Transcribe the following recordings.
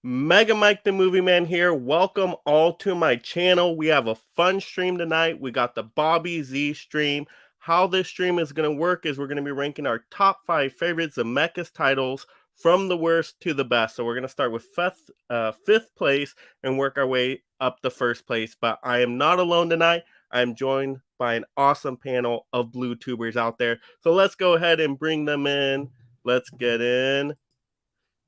Mega Mike the Movie Man here. Welcome all to my channel. We have a fun stream tonight. We got the Bobby Z stream. How this stream is going to work is we're going to be ranking our top 5 favorite Zemeckis titles from the worst to the best. So we're going to start with fifth place and work our way up the first place. But I am not alone tonight. I'm joined by an awesome panel of blue tubers out there. So let's go ahead and bring them in. Let's get in.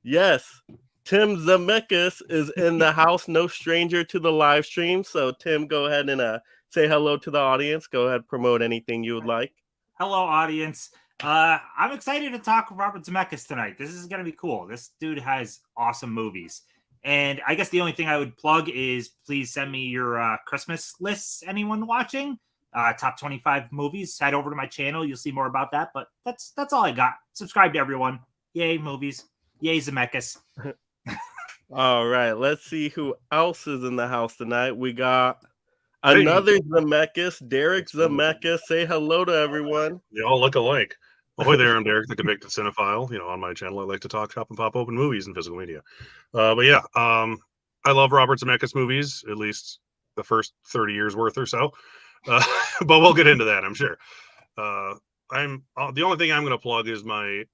Yes, Tim Zemeckis is in the house, no stranger to the live stream. So, Tim, go ahead and say hello to the audience. Go ahead, promote anything you would like. Hello, audience. I'm excited to talk Robert Zemeckis tonight. This is going to be cool. This dude has awesome movies. And I guess the only thing I would plug is please send me your Christmas lists, anyone watching. Top 25 movies. Head over to my channel. You'll see more about that. But that's all I got. Subscribe to everyone. Yay, movies. Yay, Zemeckis. All right, let's see who else is in the house tonight. We got another Zemeckis, Derek Zemeckis. Say hello to everyone. They all look alike. Ahoy there, I'm Derek, the Convicted Cinephile. On my channel, I like to talk, shop, and pop open movies and physical media. I love Robert Zemeckis movies, at least the first 30 years worth or so. But we'll get into that, I'm sure. The only thing I'm going to plug is my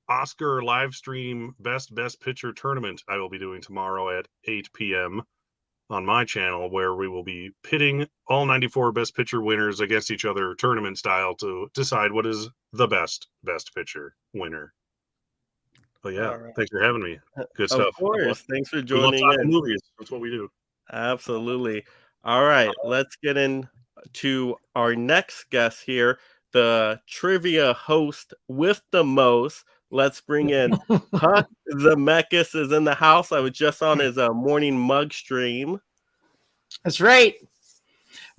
Oscar live stream Best Picture tournament I will be doing tomorrow at 8 p.m. on my channel, where we will be pitting all 94 Best Picture winners against each other tournament style to decide what is the best Picture winner. But yeah, right. Thanks for having me. Good stuff. Of course. Thanks for joining in. Movies. That's what we do. Absolutely. All right, let's get into our next guest here, the trivia host with the most. Let's bring in Huck Zemeckis is in the house. I was just on his morning mug stream. That's right.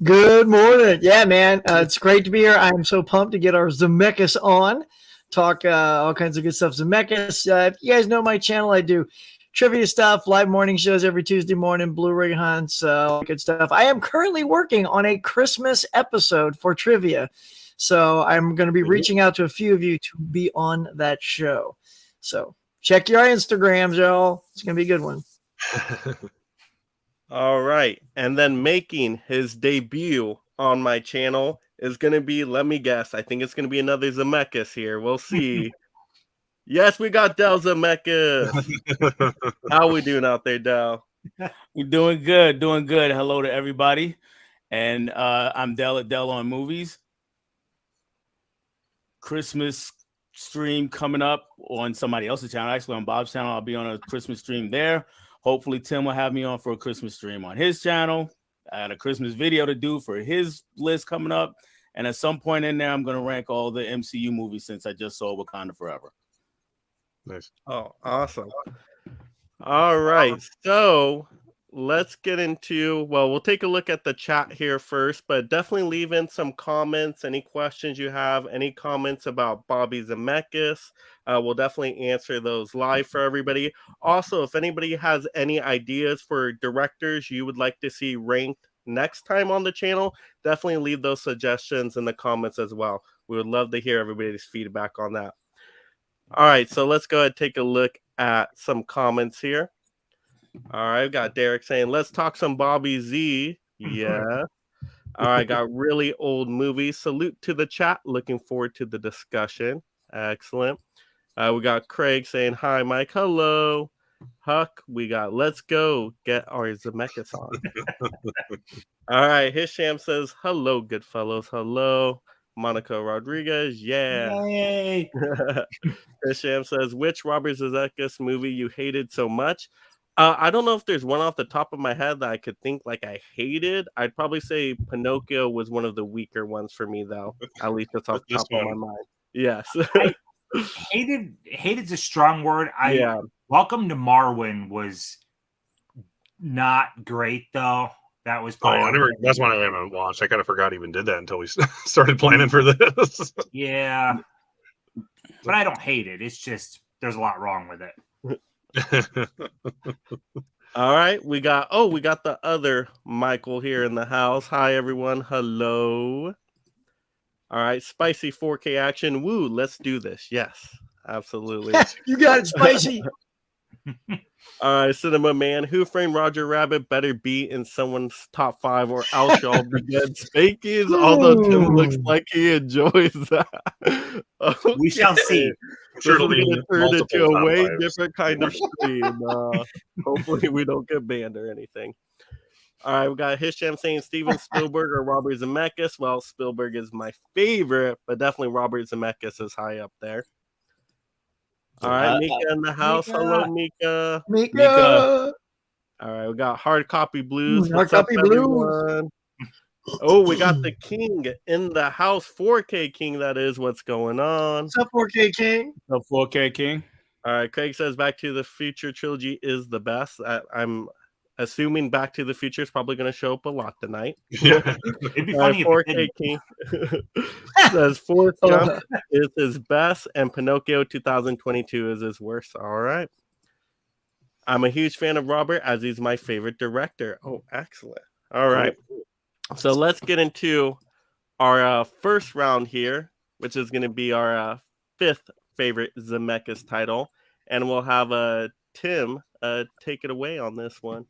Good morning. Yeah, man. It's great to be here. I'm so pumped to get our Zemeckis on. Talk all kinds of good stuff. Zemeckis, if you guys know my channel, I do trivia stuff, live morning shows every Tuesday morning, Blu-ray hunts, all good stuff. I am currently working on a Christmas episode for trivia. So I'm going to be reaching out to a few of you to be on that show. So check your Instagrams, y'all. It's going to be a good one. All right. And then making his debut on my channel is going to be, let me guess, I think it's going to be another Zemeckis here. We'll see. Yes, we got Del Zemeckis. How we doing out there, Del? We're doing good. Hello to everybody. And I'm Del at Del on Movies. Christmas stream coming up on somebody else's channel. Actually, on Bob's channel, I'll be on a Christmas stream there. Hopefully, Tim will have me on for a Christmas stream on his channel. I had a Christmas video to do for his list coming up. And at some point in there, I'm going to rank all the MCU movies since I just saw Wakanda Forever. Nice. Oh, awesome. All right. So let's get into, we'll take a look at the chat here first, but definitely leave in some comments, any questions you have, any comments about Bobby Zemeckis. We'll definitely answer those live for everybody. Also, if anybody has any ideas for directors you would like to see ranked next time on the channel, definitely leave those suggestions in the comments as well. We would love to hear everybody's feedback on that. All right, so let's go ahead and take a look at some comments here. All right, I've got Derek saying, let's talk some Bobby Z. Yeah. All right, got really old movies. Salute to the chat. Looking forward to the discussion. Excellent. We got Craig saying, hi, Mike. Hello. Huck, we got let's go get our Zemeckis on. All right, Hisham says, hello, good fellows. Hello. Monica Rodriguez, yeah. Yay. Hisham says, which Robert Zemeckis movie you hated so much? I don't know if there's one off the top of my head that I could think like I hated. I'd probably say Pinocchio was one of the weaker ones for me, though. At least that's off the top of my mind. Yes. Hated's a strong word. Welcome to Marwen was not great, though. That was that's one I haven't watched. I kind of forgot I even did that until we started planning for this. Yeah. But I don't hate it. It's just there's a lot wrong with it. All right, we got the other Michael here in the house. Hi everyone. Hello. All right, spicy 4K action. Woo, let's do this. Yes, absolutely. You got it, spicy. All right, Cinema Man. Who Framed Roger Rabbit better be in someone's top 5 or else shall begin spankings? Although Tim looks like he enjoys that. Okay. We shall see. I'm sure This it'll is be going to turn into multiple a top way fives. different kind of stream. Hopefully, we don't get banned or anything. All right, we got Hisham saying Steven Spielberg or Robert Zemeckis. Well, Spielberg is my favorite, but definitely Robert Zemeckis is high up there. All right, Mika in the house. Mika. Hello, Mika. Mika. All right, we got Hard Copy Blues. Hard What's up, Copy Blues. everyone? Oh, we got the King in the house. 4K King, that is. What's going on? What's up, 4K King? The 4K King. All right, Craig says Back to the Future trilogy is the best. I'm assuming Back to the Future is probably going to show up a lot tonight. Yeah. It'd be funny if it 4K didn't. King says Forrest Gump is his best and Pinocchio 2022 is his worst. All right. I'm a huge fan of Robert as he's my favorite director. Oh, excellent. All right. So let's get into our first round here, which is going to be our 5th favorite Zemeckis title. And we'll have Tim take it away on this one.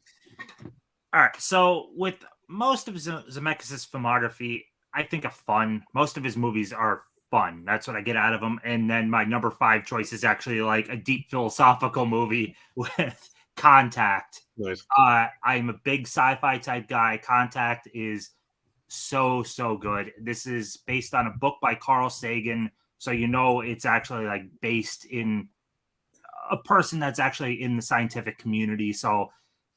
All right. So with most of Zemeckis' filmography, I think of fun. Most of his movies are fun. That's what I get out of them. And then my number 5 choice is actually like a deep philosophical movie with Contact. Nice. I'm a big sci-fi type guy. Contact is so good. This is based on a book by Carl Sagan, so you know it's actually like based in a person that's actually in the scientific community. So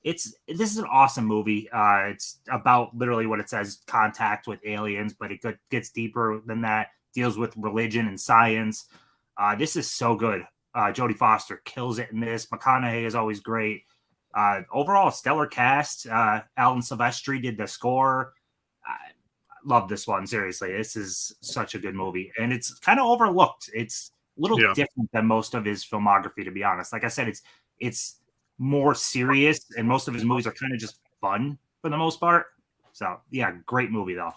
this is an awesome movie. It's about literally what it says, contact with aliens, but it gets deeper than that. Deals with religion and science. This is so good. Jodie Foster kills it in this. McConaughey is always great. Overall, stellar cast. Alan Silvestri did the score. I love this one. Seriously, this is such a good movie, and it's kind of overlooked. It's a little different than most of his filmography, to be honest. Like I said, it's more serious, and most of his movies are kind of just fun for the most part. So, yeah, great movie though.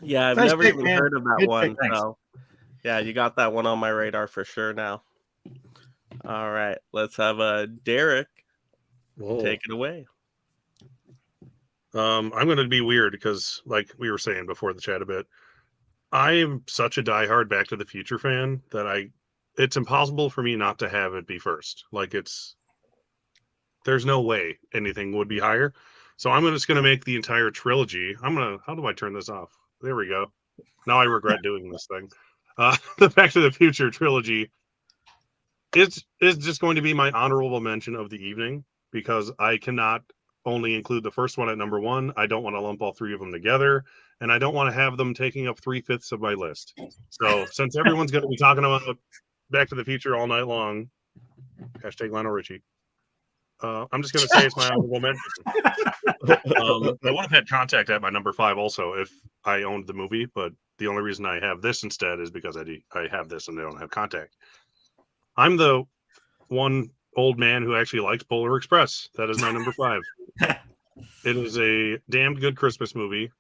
Yeah, I've Nice never pick, even man. heard of that Good one. pick, So, yeah, you got that one on my radar for sure now. All right, let's have Derek take it away. I'm going to be weird because, like we were saying before the chat a bit, I am such a diehard Back to the Future fan that it's impossible for me not to have it be first. Like there's no way anything would be higher. So I'm just going to make the entire trilogy. How do I turn this off? There we go. Now I regret doing this thing. The Back to the Future trilogy is just going to be my honorable mention of the evening because I cannot only include the first one at number 1. I don't want to lump all 3 of them together, and I don't want to have them taking up 3/5 of my list. So since everyone's going to be talking about Back to the Future all night long, hashtag Lionel Richie, I'm just going to say it's my honorable mention. I would have had Contact at my number 5 also if I owned the movie, but the only reason I have this instead is because I have this and they don't have Contact. I'm the one old man who actually likes Polar Express. That is my number 5. It is a damned good Christmas movie.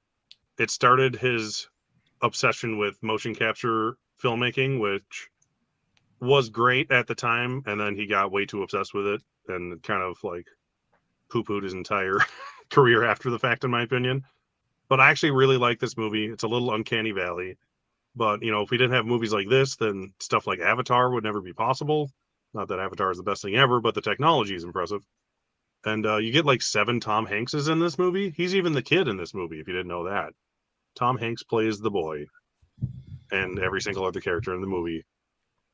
It started his obsession with motion capture filmmaking, which was great at the time, and then he got way too obsessed with it and kind of like poo-pooed his entire career after the fact, in my opinion. But I actually really like this movie. It's a little uncanny valley. But, if we didn't have movies like this, then stuff like Avatar would never be possible. Not that Avatar is the best thing ever, but the technology is impressive. And you get like 7 Tom Hankses in this movie. He's even the kid in this movie, if you didn't know that. Tom Hanks plays the boy. And every single other character in the movie,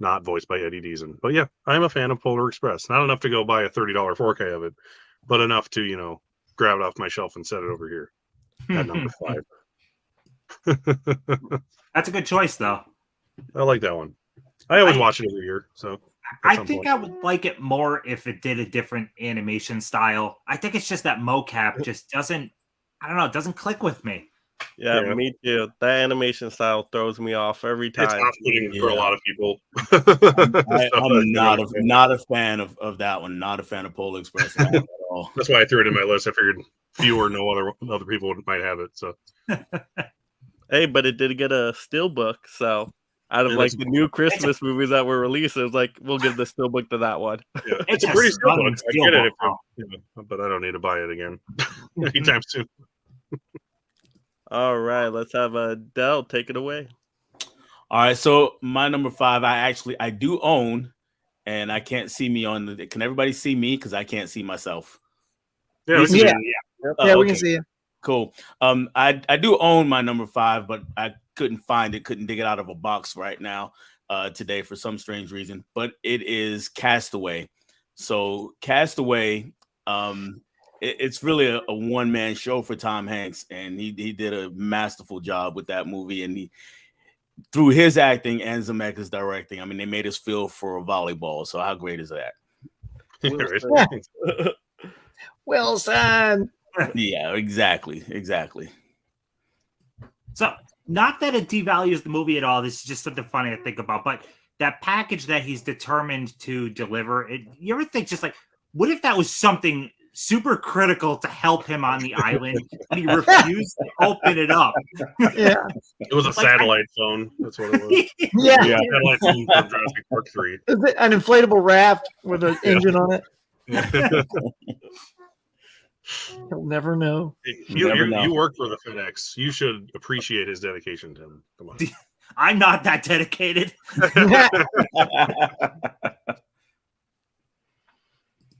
not voiced by Eddie Deason. But yeah, I'm a fan of Polar Express. Not enough to go buy a $30 4K of it, but enough to, grab it off my shelf and set it over here at number 5. That's a good choice, though. I like that one. I always watch it every year. So I think I would like it more if it did a different animation style. I think it's just that mocap just doesn't click with me. Yeah, me too. That animation style throws me off every time. It's off-putting for a lot of people. I'm not a fan of that one. Not a fan of Polar Express at all. That's why I threw it in my list. I figured few or no other people might have it. So hey, but it did get a steelbook, so Out of Yeah, like that's- the new Christmas movies that were released, it was like we'll give the Steelbook to that one. Yeah, It's it's a a pretty steelbook. stunning I get it, steelbook, if but I don't need to buy it again anytime soon. All right, let's have Dell take it away. All right, so my number 5, I do own, and I can't see me on the. Can everybody see me? Because I can't see myself. Yeah, we Lisa, can Yeah. do it. Oh, Yeah, we okay. can see you. Cool. I do own my number 5, but I couldn't find it. Couldn't dig it out of a box right now today for some strange reason. But it is Castaway. So Castaway, it's really a one-man show for Tom Hanks, and he did a masterful job with that movie. And he, through his acting and Zemeckis directing, I mean, they made us feel for volleyball. So how great is that? Right. Wilson. Yeah, exactly. So, not that it devalues the movie at all. This is just something funny to think about. But that package that he's determined to deliver, you ever think just like, what if that was something super critical to help him on the island, and he refused to open it up? Yeah. It was a satellite phone. That's what it was. Yeah. Yeah. Satellite phone from Jurassic Park 3. Is it an inflatable raft with an engine on it? He'll never know. You work for the FedEx. You should appreciate his dedication to him. Come on. I'm not that dedicated.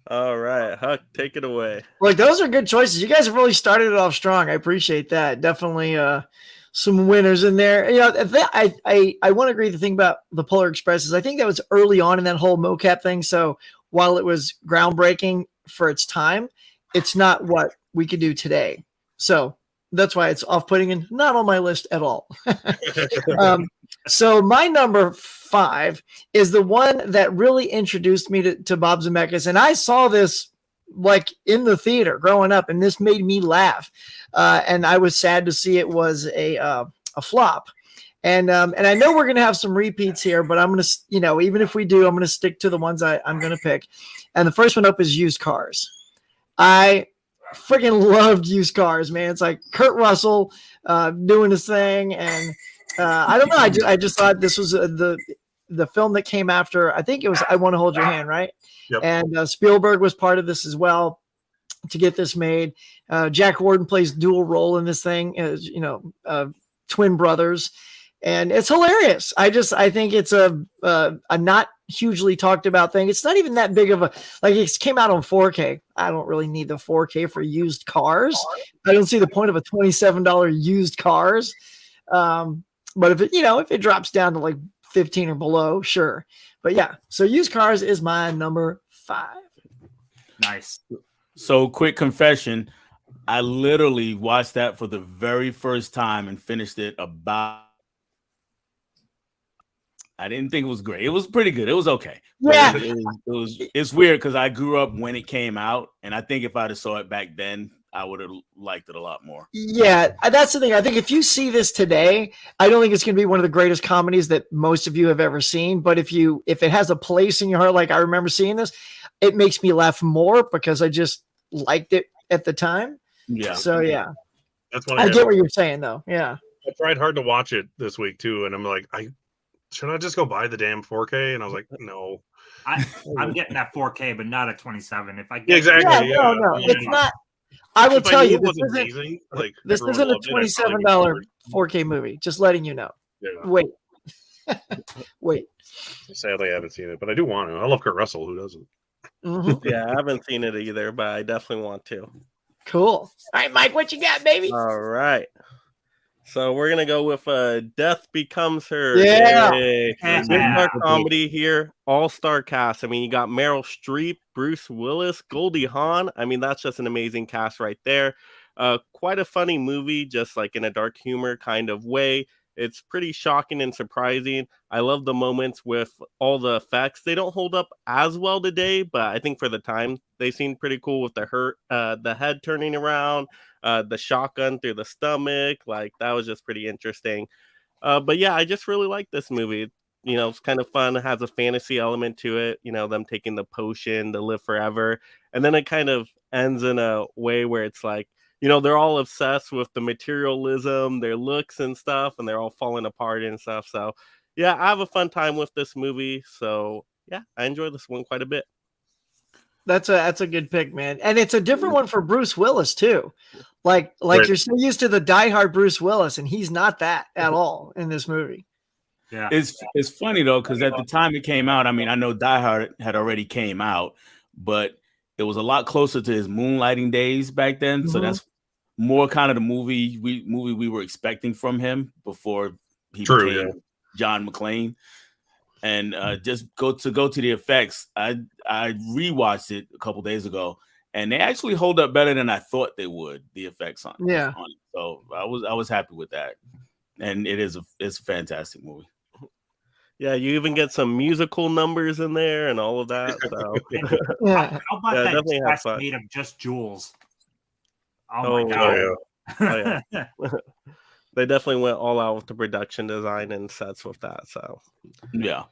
All right, Huck, take it away. Like, those are good choices. You guys have really started it off strong. I appreciate that. Definitely some winners in there. You know, I want to agree. The thing about the Polar Express is I think that was early on in that whole mocap thing. So while it was groundbreaking for its time, it's not what we could do today. So that's why it's off-putting and not on my list at all. So my number 5 is the one that really introduced me to Bob Zemeckis. And I saw this like in the theater growing up, and this made me laugh. And I was sad to see it was a flop. And I know we're going to have some repeats here, but I'm going to, even if we do, I'm going to stick to the ones I'm going to pick. And the first one up is Used Cars. I freaking loved Used Cars, man. It's like Kurt Russell doing his thing. And I don't know. I just thought this was the film that came after. I think it was I Want to Hold Your Hand, right? Yep. And Spielberg was part of this as well to get this made. Jack Warden plays dual role in this thing, as twin brothers, and it's hilarious. I think it's a not hugely talked about thing. It's not even that big of a, like, it came out on 4K. I don't really need the 4K for Used Cars. I don't see the point of a $27 Used Cars. But if it drops down to like 15 or below, sure. But yeah, so Used Cars is my number 5. Nice. So, quick confession, I literally watched that for the very first time and finished it about. I didn't think it was great. It was pretty good. It was okay. Yeah. It's weird because I grew up when it came out, and I think if I'd have saw it back then, I would have liked it a lot more. Yeah, that's the thing. I think if you see this today, I don't think it's going to be one of the greatest comedies that most of you have ever seen. But if it has a place in your heart, like I remember seeing this, it makes me laugh more because I just liked it at the time. Yeah. So yeah, That's one. I get what you're saying though. Yeah. I tried hard to watch it this week too, and I'm like, should I just go buy the damn 4K? And I was like, no. I'm getting that 4K, but not a 27. If I get Exactly. Yeah, no, it's not. I will tell you, this isn't a $27 4K movie. Just letting you know. Yeah. Wait. Wait. Sadly, I haven't seen it, but I do want to. I love Kurt Russell. Who doesn't? Mm-hmm. Yeah, I haven't seen it either, but I definitely want to. Cool. All right, Mike, what you got, baby? All right. So we're gonna go with Death Becomes Her. Yeah. Our comedy here, all-star cast. I mean, you got Meryl Streep, Bruce Willis, Goldie Hawn. I mean, that's just an amazing cast right there. Quite a funny movie, just like in a dark humor kind of way. It's pretty shocking and surprising. I love the moments with all the effects. They don't hold up as well today, but I think for the time they seem pretty cool with the head turning around, the shotgun through the stomach. Like, that was just pretty interesting. But yeah, I just really like this movie. It's kind of fun. It has a fantasy element to it. Them taking the potion to live forever. And then it kind of ends in a way where it's like, they're all obsessed with the materialism, their looks and stuff, and they're all falling apart and stuff. So, yeah, I have a fun time with this movie. So yeah, I enjoy this one quite a bit. That's a good pick, man. And it's a different one for Bruce Willis too. Like Right. you're so used to the diehard Bruce Willis, and he's not that at all in this movie. Yeah. It's funny though, because at the time it came out, I mean, I know Die Hard had already came out, but it was a lot closer to his moonlighting days back then. So Mhm. that's more kind of the movie we were expecting from him before he True, became yeah. John McClane. And just go to the effects. I rewatched it a couple days ago, and they actually hold up better than I thought they would. The effects on Yeah. it. So I was happy with that, and it's a fantastic movie. Yeah, you even get some musical numbers in there and all of that. So Yeah. How about Yeah, that definitely have chest fun. made of just jewels? Oh Oh, my Oh god! yeah. they definitely went all out with the production design and sets with that. So Yeah.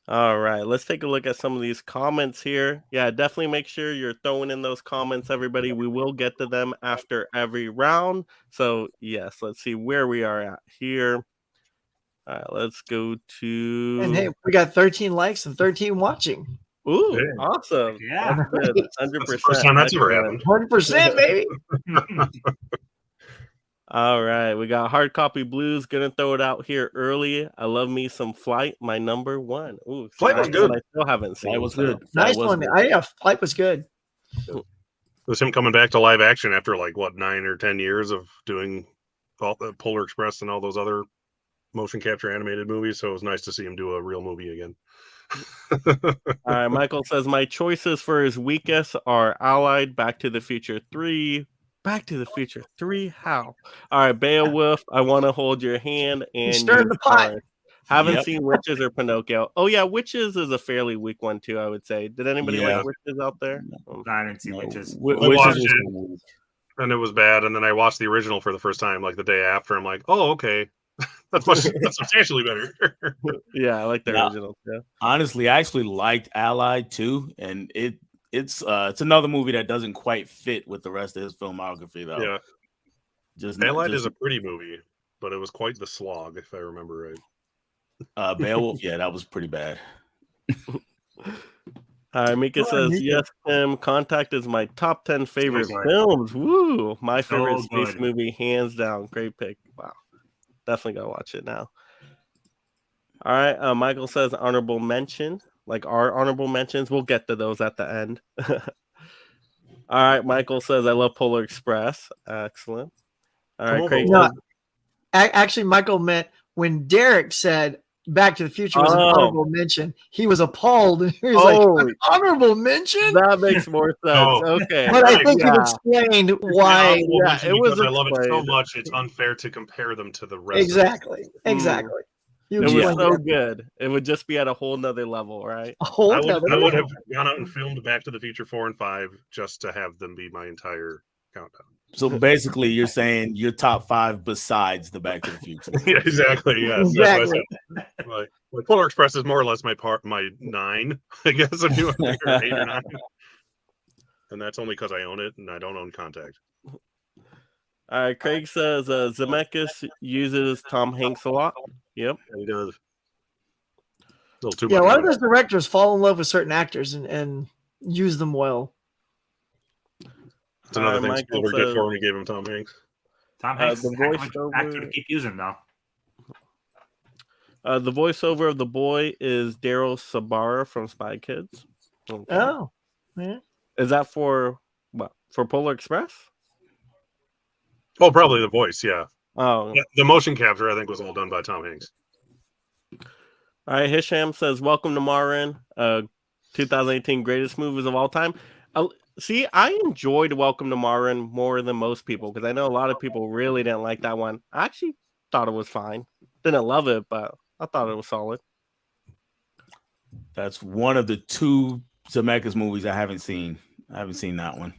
all right, let's take a look at some of these comments here. Yeah, definitely make sure you're throwing in those comments, everybody. We will get to them after every round. So yes, let's see where we are at here. All right, let's go to. And hey, we got 13 likes and 13 watching. Ooh, Hey. awesome. Yeah. That's good. 100%. That's the first time that's ever happened. 100%, baby. All right, we got Hard Copy Blues. Gonna throw it out here early. I love me some Flight, my number one. Ooh, Flight was that's good. one I still haven't seen. That was so. good. Nice That was one. good. Yeah, Flight was good. It was him coming back to live action after like what 9 or 10 years of doing all the Polar Express and all those other motion capture animated movies. So it was nice to see him do a real movie again. All right, Michael says my choices for his weakest are Allied, Back to the Future 3. Back to the Future 3? How? All right, Beowulf, I Want to Hold Your Hand, and stirred the pot. Haven't Yep. seen Witches or Pinocchio. Oh yeah, Witches is a fairly weak one too, I would say. Did anybody Yeah. like Witches out there? I didn't see No, witches. Witches watched was it. the movie. And it was bad. And then I watched the original for the first time like the day after. I'm like, oh, okay. that's substantially better. Yeah, I like the Yeah. original too. Honestly, I actually liked Allied too, and it's another movie that doesn't quite fit with the rest of his filmography though. Yeah. Just Allied just, is a pretty movie, but it was quite the slog, if I remember right. Beowulf. Yeah, that was pretty bad. Mika Oh, says, Mika. yes, Tim, Contact is my top 10 favorite good. films. Woo! My So favorite space good. movie, hands down. Great pick. Wow. Definitely gotta watch it now. All right, Michael says honorable mention. Like our honorable mentions. We'll get to those at the end. All right, Michael says, I love Polar Express. Excellent. All right, Come Craig over. says, Actually, Michael meant when Derek said Back to the Future was an Oh. honorable mention, he was appalled. He was Oh. like, "An honorable mention?" that makes more sense. Oh. Okay. But I think yeah. you explained why. Honorable yeah, mention it was because I love it so explained. much, it's unfair to compare them to the rest. Exactly. Exactly. You It was explained so that. good. It would just be at a whole nother level, right? A whole I would nother have gone out and filmed Back to the Future 4 and 5 just to have them be my entire countdown. So basically, you're saying your top 5 besides the Back to the Future. Yeah, exactly. Yes, Exactly. that's what I said. Like Polar Express is more or less my 9, I guess, if you want to figure 8 or 9. And that's only because I own it and I don't own Contact. All right, Craig says Zemeckis uses Tom Hanks a lot. Yep. Yeah, he does. A little too Yeah, a much. lot of those directors fall in love with certain actors and use them well. It's another All thing right, Spielberg Michael did says- for him. He gave him Tom Hanks. Tom Hanks, the voiceover- actor to keep using though. The voiceover of the boy is Daryl Sabara from Spy Kids. Okay. Oh, yeah. Is that for what? For Polar Express? Oh, probably the voice, yeah. Oh, Yeah, the motion capture, I think, was all done by Tom Hanks. all right. Hisham says, "Welcome to Marin, 2018 greatest movies of all time." See, I enjoyed Welcome to Marin more than most people because I know a lot of people really didn't like that one. I actually thought it was fine. Didn't love it, but I thought it was solid. That's one of the 2 Zemeckis movies I haven't seen. I haven't seen that one.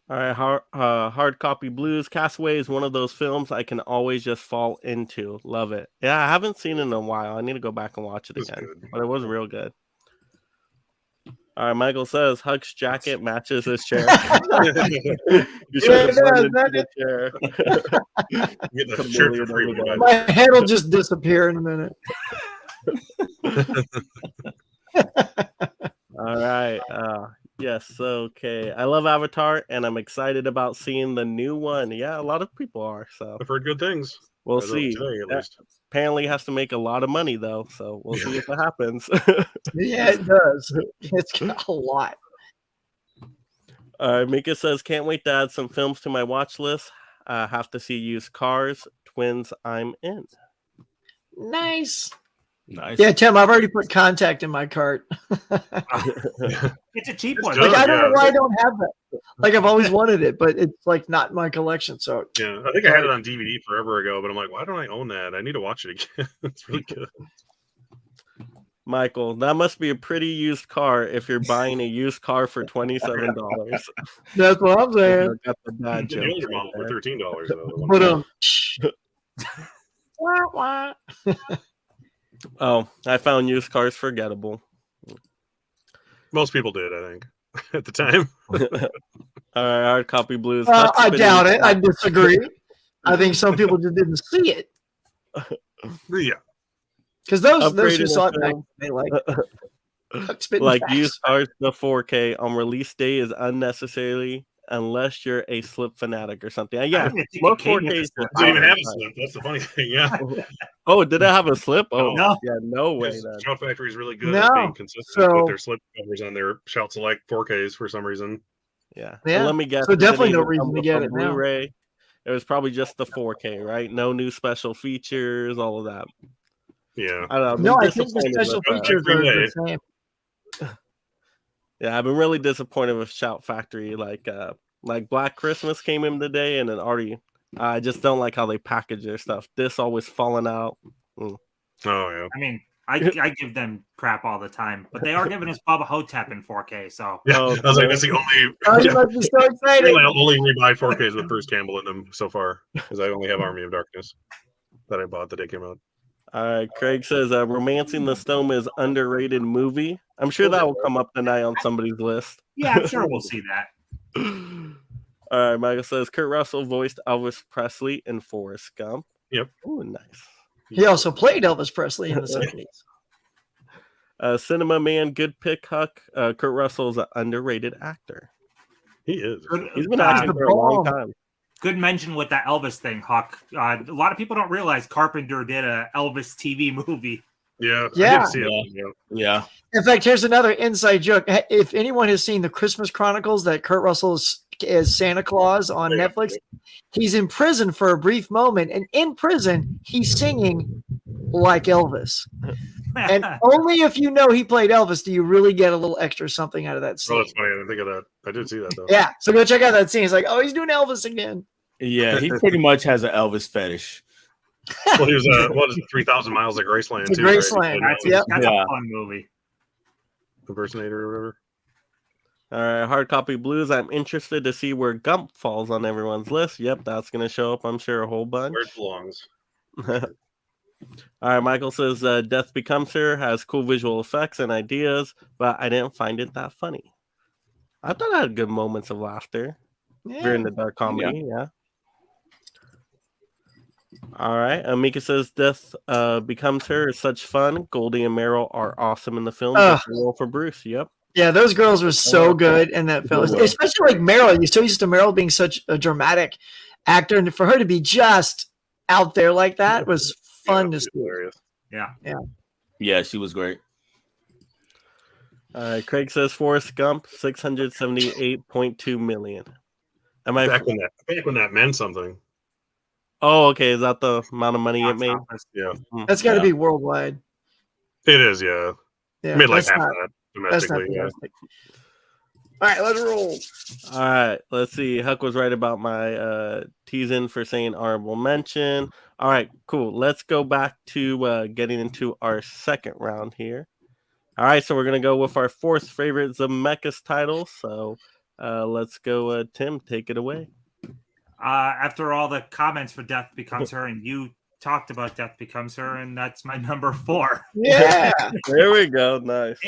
All right, Hard Copy Blues. Castaway is one of those films I can always just fall into. Love it. Yeah, I haven't seen it in a while. I need to go back and watch it It's again. good. But it was real good. All right, Michael says Huck's jacket matches his chair. You Yeah, should have it run does, into the chair. Get the shirt Chameleon for free over when you there. buy my head will just disappear in a minute. All right. Yes. Okay. I love Avatar, and I'm excited about seeing the new one. Yeah, a lot of people are. So I've heard good things. we'll As of see. today, at Yeah, least. apparently, has to make a lot of money though. So we'll see if it happens. Yeah, it does. It's got a lot. Mika says, "Can't wait to add some films to my watch list. Have to see Used Cars, Twins. I'm in." Nice. Nice. Yeah, Tim, I've already put Contact in my cart. It's a cheap It's one. good. Like, I don't know Yeah. why I don't have that. Like, I've always wanted it, but it's like not in my collection. So Yeah, I think I had it on DVD forever ago, but I'm like, why don't I own that? I need to watch it again. It's really good. Michael, that must be a pretty used car if you're buying a used car for $27. that's what I'm saying. Got the bad The joke older right model for there. $13 though. But wah, wah. Oh, I found used cars forgettable. Most people did, I think, at the time. All right, hard copy blues. I doubt it. I disagree. I think some people just didn't see it Yeah, because those who Upgraded saw it the back, film. they like spitting Like facts. used cars, the 4K on release day is unnecessary unless you're a slip fanatic or something. I Yeah, don't even think most it came with 4Ks a slip. it didn't even have a out. slip. That's the funny thing. Yeah, Oh, did it have a slip? Oh, No. yeah, no way. Yes, Then. Shout Factory is really good No, at being consistent so- with their slip covers on their Shout Select 4Ks for some reason. Yeah. Yeah, And let me guess. so it didn't definitely no even reason come to with get a it now. Blu-ray. It was probably just the 4K, right? No new special features, all of that. Yeah, I don't know. I've No, been I think the disappointed special with, features are the same. Yeah, I've been really disappointed with Shout Factory. Like Black Christmas came in today, and then already, I just don't like how they package their stuff. This always falling out. oh yeah, I mean, I give them crap all the time, but they are giving us Bubba Hotep in 4K. So yeah. Oh, I was like, okay. that's the only. Oh, you Yeah, must be so excited. really, I'll only rebuy 4Ks with Bruce Campbell in them so far, because I only have Army of Darkness that I bought the day it came out. Craig says, "Romancing the Stone is underrated movie." I'm sure that will come up tonight on somebody's list. yeah, I'm sure we'll see that. All right, Michael says Kurt Russell voiced Elvis Presley in Forrest Gump. Yep. Oh, nice. He also played Elvis Presley in the 70s. Cinema Man, good pick, Huck. Kurt Russell's an underrated actor. He is. He's been Uh, acting for a long bomb. time. Good mention with that Elvis thing, Huck. A lot of people don't realize Carpenter did a Elvis TV movie. Yeah, I Yeah. did see it. Yeah. Yeah. In fact, here's another inside joke. If anyone has seen the Christmas Chronicles that Kurt Russell is Santa Claus on Yeah. Netflix, he's in prison for a brief moment, and in prison, he's singing like Elvis. And only if you know he played Elvis do you really get a little extra something out of that Oh, scene. that's funny. I didn't think of that. I did see that though. Yeah, so go check out that scene. It's like, oh, he's doing Elvis again. Yeah, he pretty much has an Elvis fetish. Well, he was what is it, 3,000 Miles of Graceland To too. Right? Graceland, He That's, played yep. that's Yeah. a fun movie. impersonator or whatever. All right, hard copy blues. I'm interested to see where Gump falls on everyone's list. Yep, that's going to show up, I'm sure, a whole bunch. Where it belongs. All right, Michael says Death Becomes Her has cool visual effects and ideas, but I didn't find it that funny. I thought I had good moments of laughter during the dark comedy. Yeah. All right, Amika says Death Becomes Her is such fun. Goldie and Meryl are awesome in the film. Just a role for Bruce. Yep. Yeah, those girls were so good in that film, They were. especially like Meryl. You're so used to Meryl being such a dramatic actor, and for her to be just out there like that was fun Yeah, to it's see. hilarious. Yeah, she was great. Craig says Forrest Gump 678.2 million. Am I? Back when that meant something. Oh, okay. Is that the amount of money it Box made? office. Yeah, That's got to Yeah. be worldwide. it is. Yeah, Yeah, it made like that's half not, that that's not domestically. Yeah. domestic. All right, let's roll. All right. Let's see. Huck was right about my teasing for saying honorable mention. All right. Cool. Let's go back to getting into our second round here. All right. So we're gonna go with our fourth favorite Zemeckis title. So let's go. Tim, take it away. After all the comments for Death Becomes Her and you talked about Death Becomes Her, and that's my number 4. Yeah. There we go. Nice.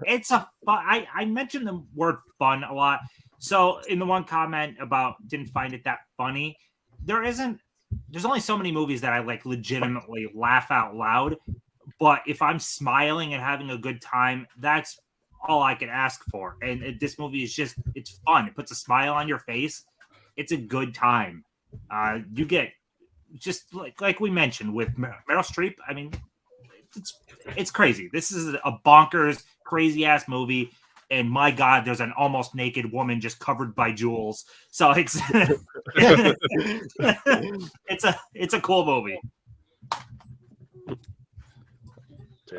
It's a fun. I mentioned the word fun a lot. So in the one comment about didn't find it that funny, there's only so many movies that I like legitimately laugh out loud. But if I'm smiling and having a good time, that's all I can ask for. And this movie is it's fun. It puts a smile on your face. It's a good time. You get just like we mentioned with Meryl Streep. I mean, it's crazy. This is a bonkers, crazy ass movie. And my God, there's an almost naked woman just covered by jewels. So it's it's a cool movie.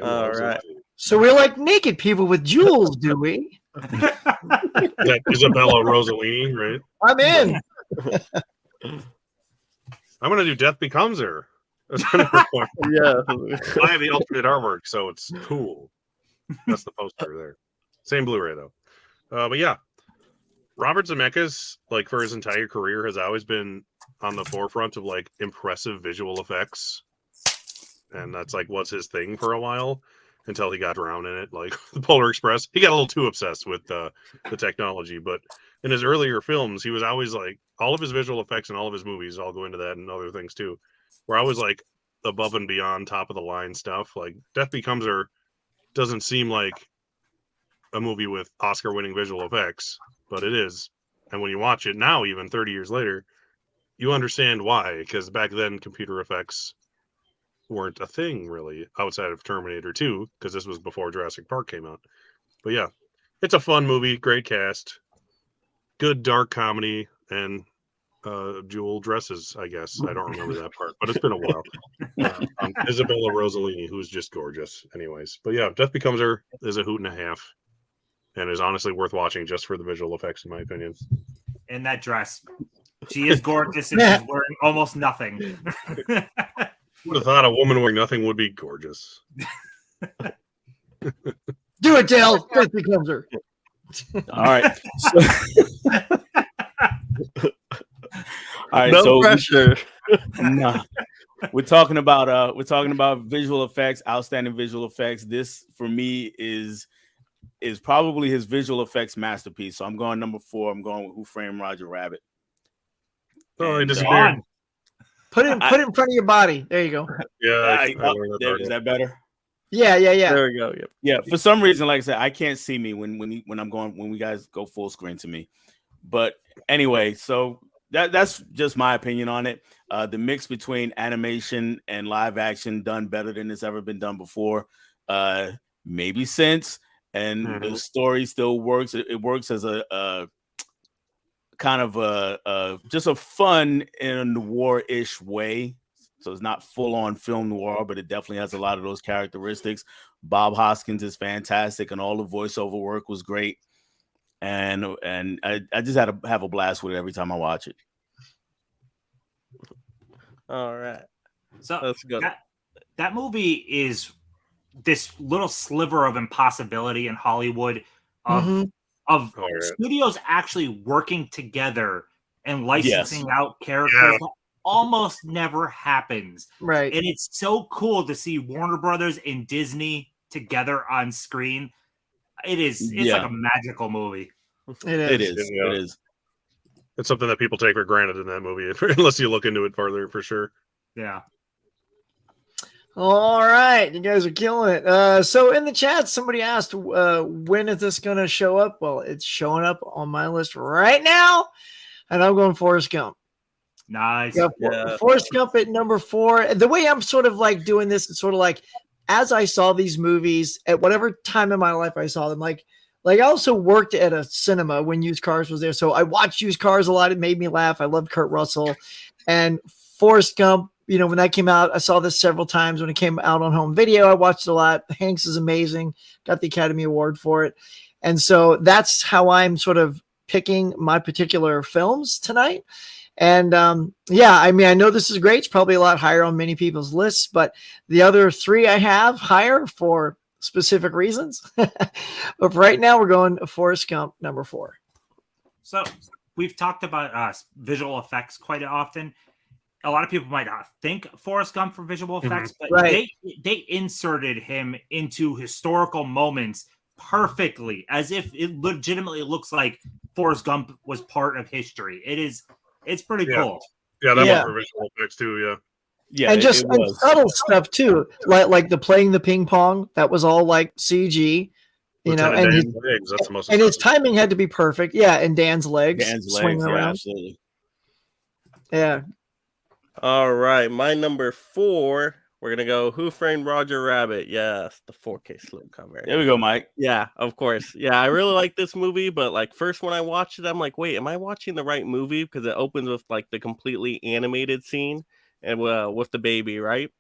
All right. So we're like naked people with jewels, do we? That Isabella Rossellini, right? I'm in. I'm gonna do Death Becomes Her. That's my number 1. Yeah. I have the alternate artwork, so it's cool. That's the poster there. Same Blu-ray though. But yeah, Robert Zemeckis, like for his entire career, has always been on the forefront of like impressive visual effects, and that's like was his thing for a while until he got drowned in it, like the Polar Express. He got a little too obsessed with the technology, but in his earlier films, he was always like all of his visual effects and all of his movies. I'll go into that and other things too. Where I was like above and beyond, top of the line stuff. Like Death Becomes Her doesn't seem like a movie with Oscar-winning visual effects, but it is. And when you watch it now, even 30 years later, you understand why. Because back then, computer effects weren't a thing really outside of Terminator 2, because this was before Jurassic Park came out. But yeah, it's a fun movie, great cast, good dark comedy, and jewel dresses, I guess. I don't remember that part, but it's been a while. Isabella Rossellini, who's just gorgeous anyways. But yeah, Death Becomes Her is a hoot and a half, and is honestly worth watching just for the visual effects, in my opinion. In that dress, she is gorgeous and she's wearing almost nothing. Would have thought a woman wearing nothing would be gorgeous. Do it, Dale. Death Becomes Her. All right. All right. No So pressure. nah. We're talking about visual effects, outstanding visual effects. This for me is probably his visual effects masterpiece. So I'm going number 4. I'm going with Who Framed Roger Rabbit. Oh, I disappeared. Put it in front of your body. There you go. Yeah, Is that better? Yeah. There we go. Yep. Yeah. For some reason, like I said, I can't see me when we guys go full screen to me. But anyway, so that's just my opinion on it. The mix between animation and live action done better than it's ever been done before. Maybe since, and the story still works. It works as a kind of just a fun in a noir-ish way. So it's not full-on film noir, but it definitely has a lot of those characteristics. Bob Hoskins is fantastic, and all the voiceover work was great. And I just had to have a blast with it every time I watch it. All right. So That's good. That movie is this little sliver of impossibility in Hollywood of studios actually working together and licensing out characters. Yeah. That almost never happens. Right. And it's so cool to see Warner Brothers and Disney together on screen. It's like a magical movie. It is. It's something that people take for granted in that movie, unless you look into it further, for sure. Yeah. All right, you guys are killing it. So in the chat, somebody asked, when is this going to show up? Well, it's showing up on my list right now, and I'm going Forrest Gump. Nice. Yeah. Forrest Gump at number 4. The way I'm sort of like doing this is sort of like, as I saw these movies at whatever time in my life I saw them, like I also worked at a cinema when Used Cars was there. So I watched Used Cars a lot. It made me laugh. I loved Kurt Russell. And Forrest Gump, you know, when that came out, I saw this several times when it came out on home video. I watched it a lot. Hanks is amazing. Got the Academy Award for it. And so that's how I'm sort of picking my particular films tonight. And yeah, I mean, I know this is great. It's probably a lot higher on many people's lists, but the other 3 I have higher for specific reasons. But right now we're going Forrest Gump number 4. So we've talked about visual effects quite often. a lot of people might not think Forrest Gump for visual effects, but Right. they inserted him into historical moments perfectly, as if it legitimately looks like Forrest Gump was part of history. It's pretty cool. Yeah, that Yeah. one for visual effects too. Yeah. Yeah, And just it and was. subtle stuff too, like the playing the ping pong. That was all like CG, Lieutenant and his, Dan's legs. That's the most. and his impressive. timing had to be perfect. Yeah, and Dan's legs Dan's swinging legs, yeah, around. absolutely. Yeah. All right, my number 4. We're gonna go Who Framed Roger Rabbit. Yes, the 4K slipcover. There we go, Mike. Yeah, of course. Yeah, I really like this movie, but like first when I watched it, I'm like, wait, am I watching the right movie? Because it opens with like the completely animated scene and with the baby, right?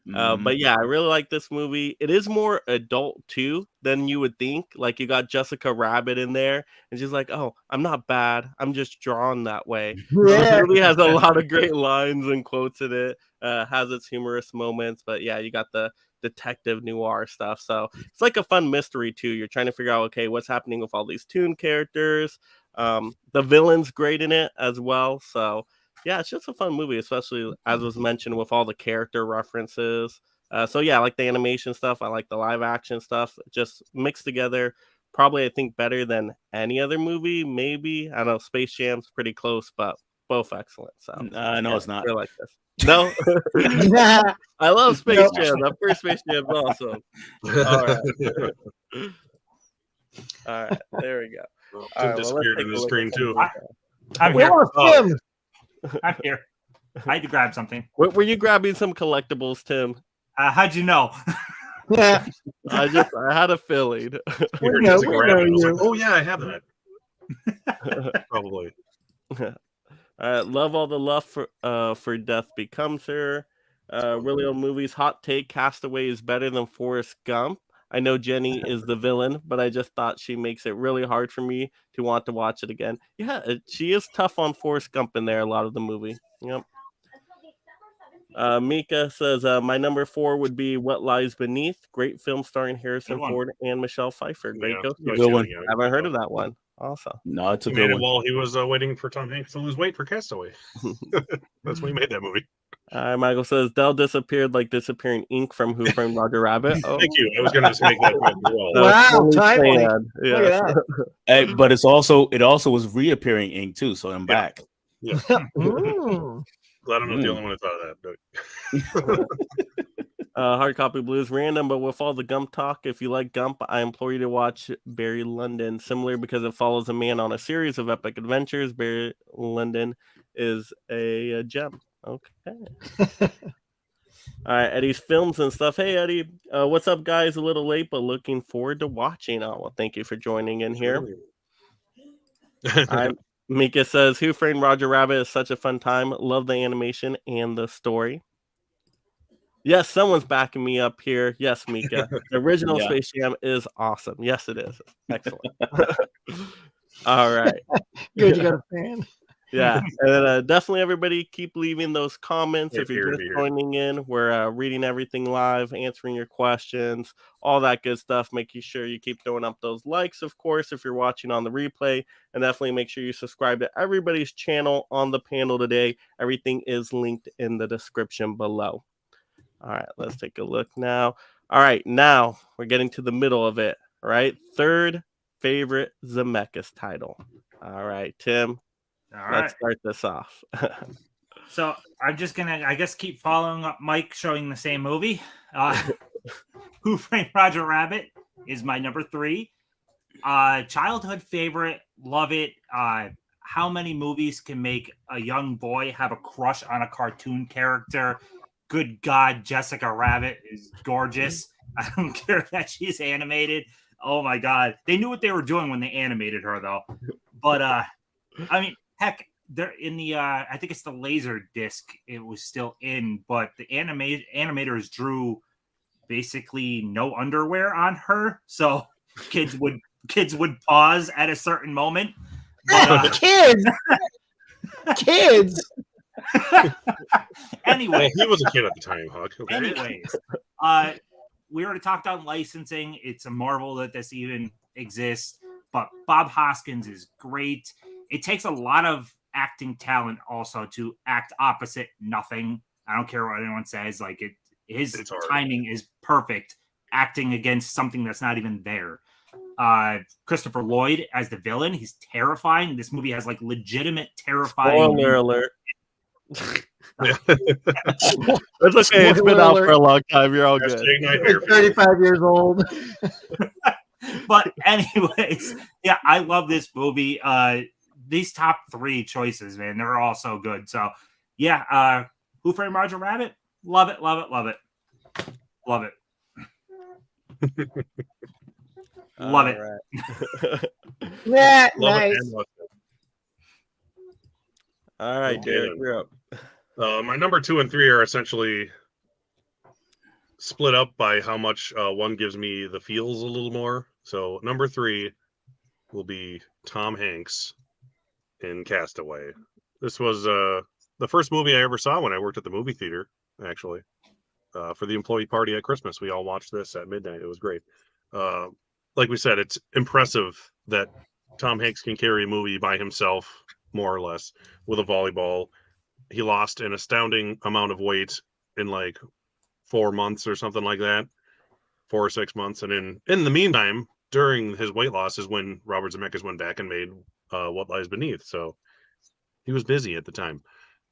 Mhm. But yeah, I really like this movie. It is more adult too than you would think. Like you got Jessica Rabbit in there, and she's like, "Oh, I'm not bad. I'm just drawn that way." So this Yeah. movie has a lot of great lines and quotes in it. Has its humorous moments, but yeah, you got the detective noir stuff. So it's like a fun mystery too. You're trying to figure out, okay, what's happening with all these Toon characters. The villain's great in it as well. So yeah, it's just a fun movie, especially as was mentioned with all the character references. So yeah, I like the animation stuff. I like the live action stuff. Just mixed together. Probably I think better than any other movie. Maybe I don't know. Space Jam's pretty close, but both excellent. So No, yeah, it's not. I like this. No, Yeah. I love Space Nope. Jam. That first Space Jam's awesome. All right, all right, there we go. All Tim right, well, let's disappeared take in a the look screen at some too. of the- I'm We here. lost Oh. Tim. I'm here. I had to grab something. Were you grabbing some collectibles, Tim? How'd you know? Yeah. I had a feeling. You heard know- Jessica we Rabbit. know I was like, you. oh yeah, I have that. Probably. Love all the love for Death Becomes Her. Really old movies. Hot take: Castaway is better than Forrest Gump. I know Jenny is the villain, but I just thought she makes it really hard for me to want to watch it again. Yeah, she is tough on Forrest Gump in there a lot of the movie. Yep. Mika says my number 4 would be What Lies Beneath. Great film starring Harrison Good one. Ford and Michelle Pfeiffer. Great Yeah, ghost yeah, story. Good one. yeah, Haven't heard of that one. Awesome. No, it's a He good made it one. while he was waiting for Tom Hanks to lose weight for Castaway. That's when he made that movie. Michael says Dell disappeared like disappearing ink from Who Framed Roger Rabbit. Oh, Thank you. I was going to make that point as well. that was Wow, fully timely. planned. Look Yes. at Hey, but it also was reappearing ink too, so I'm back. that. Mm. Glad I'm not the only one who thought of that. Hard Copy Blues, random, but with all the Gump talk, if you like Gump, I implore you to watch Barry Lyndon. Similar because it follows a man on a series of epic adventures. Barry Lyndon is a gem. Okay. All right, Eddie's films and stuff. Hey, Eddie, what's up, guys? A little late, but looking forward to watching. Oh, well, thank you for joining in here. Mika says, Who Framed Roger Rabbit is such a fun time. Love the animation and the story. Yes, someone's backing me up here. Yes, Mika. The original Yeah. Space Jam is awesome. Yes, it is. Excellent. All right. Good, you got a fan. Yeah. And then definitely everybody keep leaving those comments. Here, If you're here, just here. joining in, we're reading everything live, answering your questions, all that good stuff. Making sure you keep throwing up those likes, of course, if you're watching on the replay. And definitely make sure you subscribe to everybody's channel on the panel today. Everything is linked in the description below. All right, let's take a look now. All right, now we're getting to the middle of it, right? Third favorite Zemeckis title. All right, Tim, All let's right. start this off. So I'm just gonna, I guess, keep following up Mike showing the same movie. Who Framed Roger Rabbit is my number 3. Childhood favorite, love it. How many movies can make a young boy have a crush on a cartoon character? Good God, Jessica Rabbit is gorgeous. I don't care that she's animated. Oh my God, they knew what they were doing when they animated her, though. But I mean, heck, they're in the I think it's the laser disc. It was still in, but the animators drew basically no underwear on her, so kids would pause at a certain moment. But, Kids. anyway, Well, he was a kid at the time, Huck. Okay. anyways, we already talked on licensing. It's a marvel that this even exists. But Bob Hoskins is great. It takes a lot of acting talent also to act opposite nothing. I don't care what anyone says. Like his timing is perfect, acting against something that's not even there. Christopher Lloyd as the villain, he's terrifying. This movie has like legitimate terrifying. Spoiler alert. Yeah. It's okay. It's been out for a long time. You're all good. 35 years old. But anyways, yeah, I love this movie. These top 3 choices, man, they're all so good. So yeah, Who Framed Roger Rabbit? Love it, love it, love it. Love it. Love it. Right. Yeah, Love nice. it and love it. All right, Okay, Derek, then. you're up. My number 2 and 3 are essentially split up by how much one gives me the feels a little more. So number 3 will be Tom Hanks in Castaway. This was the first movie I ever saw when I worked at the movie theater, actually. For the employee party at Christmas. We all watched this at midnight. It was great. Like we said, it's impressive that Tom Hanks can carry a movie by himself, more or less, with a volleyball. He lost an astounding amount of weight in like 4 months or something like that, 4 or 6 months. And in the meantime, during his weight loss is when Robert Zemeckis went back and made What Lies Beneath. So he was busy at the time.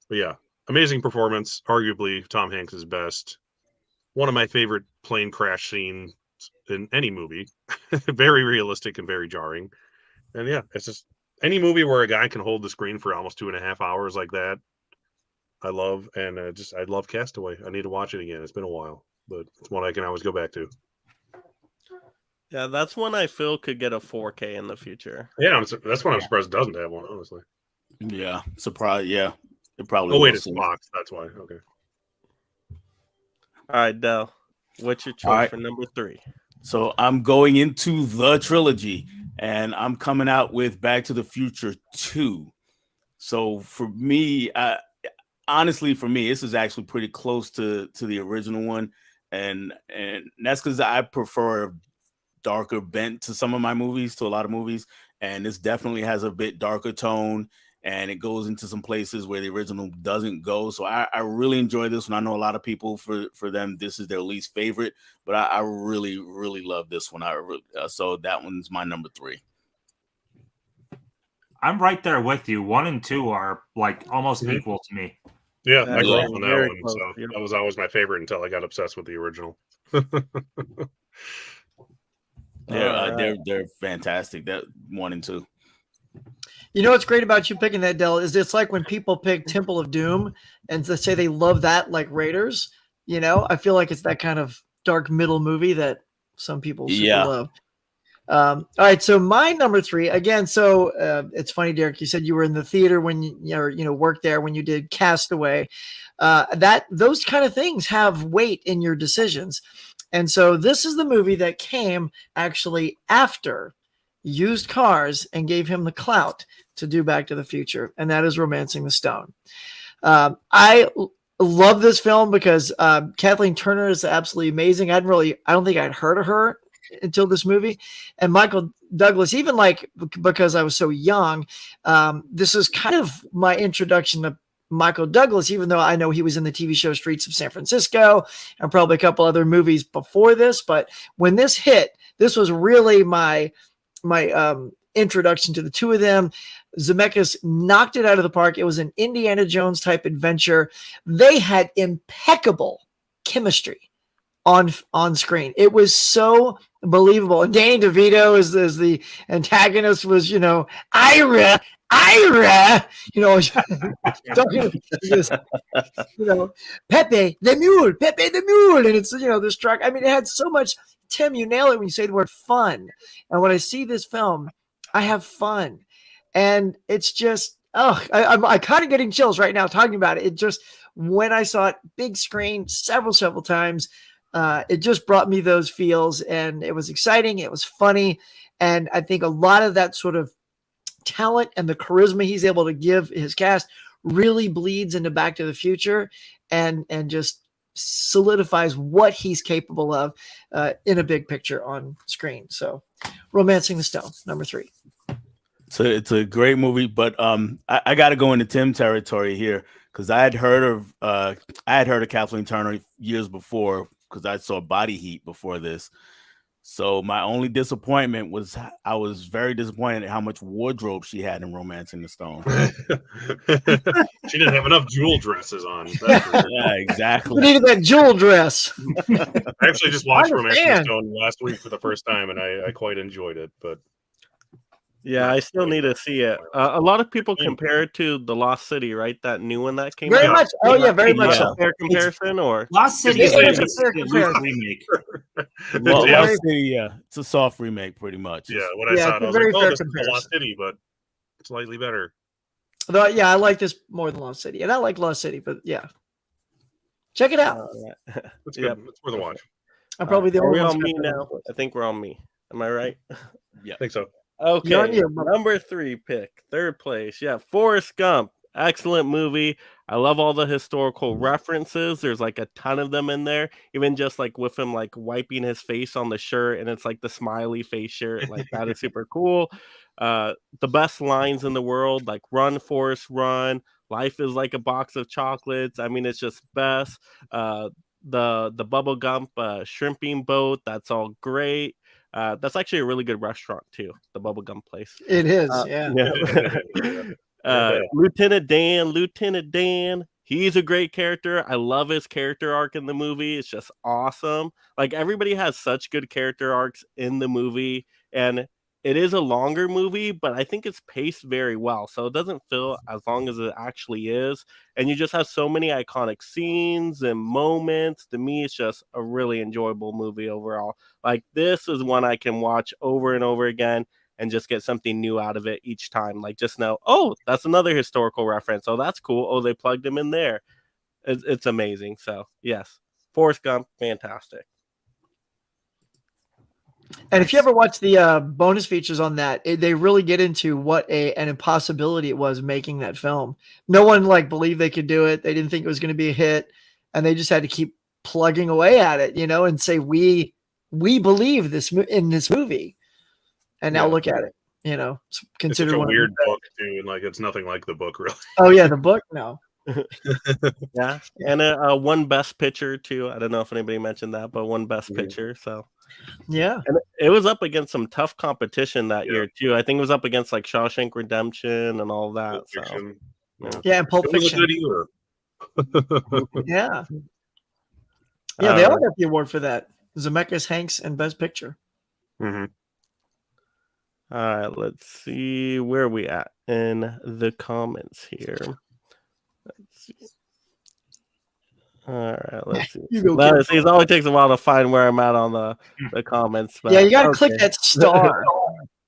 But yeah, amazing performance. Arguably Tom Hanks' best. One of my favorite plane crash scenes in any movie. Very realistic and very jarring. And yeah, it's just any movie where a guy can hold the screen for almost 2.5 hours like that, I love. And I love Castaway. I need to watch it again. It's been a while, but it's one I can always go back to. Yeah, that's one I feel could get a 4K in the future. Yeah, that's one I'm surprised it doesn't have one, honestly. Yeah, surprise. Yeah, it probably. Oh wait, will it's soon. Fox. That's why. Okay. All right, Del, what's your choice for number 3? So I'm going into the trilogy, and I'm coming out with Back to the Future 2. So for me, honestly, for me, this is actually pretty close to the original one, and that's because I prefer a darker bent to some of my movies, to a lot of movies, and this definitely has a bit darker tone, and it goes into some places where the original doesn't go. So I really enjoy this one. I know a lot of people, for them, this is their least favorite, but I really, really love this one. So that one's my number 3. I'm right there with you. 1 and 2 are like almost equal to me. Yeah, I grew Yeah, up on that very one, close. so Yep. that was always my favorite until I got obsessed with the original. They're fantastic. That 1 and 2. You know what's great about you picking that, Del, is it's like when people pick Temple of Doom and they say they love that like Raiders. You know, I feel like it's that kind of dark middle movie that some people super love. All right, so my number 3 again. So it's funny, Derek. You said you were in the theater when you worked there when you did Castaway. Those kind of things have weight in your decisions, and so this is the movie that came actually after Used Cars and gave him the clout to do Back to the Future, and that is Romancing the Stone. I love this film because Kathleen Turner is absolutely amazing. I don't think I'd heard of her until this movie, and Michael Douglas, even like because I was so young, this is kind of my introduction to Michael Douglas, even though I know he was in the TV show Streets of San Francisco and probably a couple other movies before this. But when this hit, this was really my introduction to the two of them. Zemeckis knocked it out of the park. It was an Indiana Jones type adventure. They had impeccable chemistry on screen. It was so believable. And Danny DeVito is the antagonist was, Ira, talking, Pepe the Mule. And it's, this truck. I mean, it had so much, Tim, you nail it when you say the word fun. And when I see this film, I have fun. And it's just, I'm kind of getting chills right now talking about it. It just, when I saw it big screen several times, it just brought me those feels, and it was exciting. It was funny. And I think a lot of that sort of talent and the charisma he's able to give his cast really bleeds into Back to the Future and just solidifies what he's capable of in a big picture on screen. So Romancing the Stone, number 3. So it's a great movie, but I got to go into Tim territory here because I had heard of Kathleen Turner years before because I saw Body Heat before this. So my only disappointment was I was very disappointed at how much wardrobe she had in Romancing the Stone. She didn't have enough jewel dresses on. That's for sure. Yeah, You exactly. needed that jewel dress. I actually just watched Romancing the understand. Stone last week for the first time, and I quite enjoyed it. But Yeah, I still need to see it. A lot of people compare it to The Lost City, right? That new one that came Very out. much. Oh yeah, very much Not Yeah. a fair comparison, or Lost City It's is like a a fair loose comparison. remake. Well, yeah, Lost City, yeah, it's a soft remake, pretty much. yeah, when I Yeah, saw it's it, a I was like, very "Oh, fair this is the Lost comparison. City, but slightly better." Though, yeah, I like this more than Lost City, and I like Lost City, but yeah, check it out. It's Yep. good. It's worth a watch. I'm probably the Are only we one. on me now? I think we're on me. Am I right? I think so. Okay, You're on you, brother. number 3 pick, third place. Yeah, Forrest Gump. Excellent movie. I love all the historical references. There's like a ton of them in there. Even just like with him like wiping his face on the shirt, and it's like the smiley face shirt. Like that is super cool. The best lines in the world, like "Run, Forrest, run." Life is like a box of chocolates. I mean, it's just best. The Bubble Gump shrimping boat. That's all great. That's actually a really good restaurant too, the Bubblegum place. It is. Yeah. Lieutenant Dan, he's a great character. I love his character arc in the movie. It's just awesome. Like everybody has such good character arcs in the movie, and it is a longer movie, but I think it's paced very well. So it doesn't feel as long as it actually is. And you just have so many iconic scenes and moments. To me, it's just a really enjoyable movie overall. Like this is one I can watch over and over again and just get something new out of it each time. Like just know, oh, that's another historical reference. Oh, that's cool. Oh, they plugged him in there. It's amazing. So yes, Forrest Gump, fantastic. And if you ever watch the bonus features on that, they really get into what an impossibility it was making that film. No one like believed they could do it. They didn't think it was going to be a hit, and they just had to keep plugging away at it, and say we believe this in this movie. And now look at it. It's It's considered such a one weird book too, and like it's nothing like the book really. Oh yeah, the book. No. Yeah, and one best picture too. I don't know if anybody mentioned that, but one best picture. So Yeah, and it was up against some tough competition that year too. I think it was up against like Shawshank Redemption and all that. Pulp Fiction. yeah, and Pulp It was a Fiction. good year. Yeah, they all got the award for that. Zemeckis, Hanks, and Best Picture. Mhm. All right, let's see where are we at in the comments here. Let's see. All right, let's see. You go, Let's see. It always takes a while to find where I'm at on the comments. But Yeah, you got to click that star,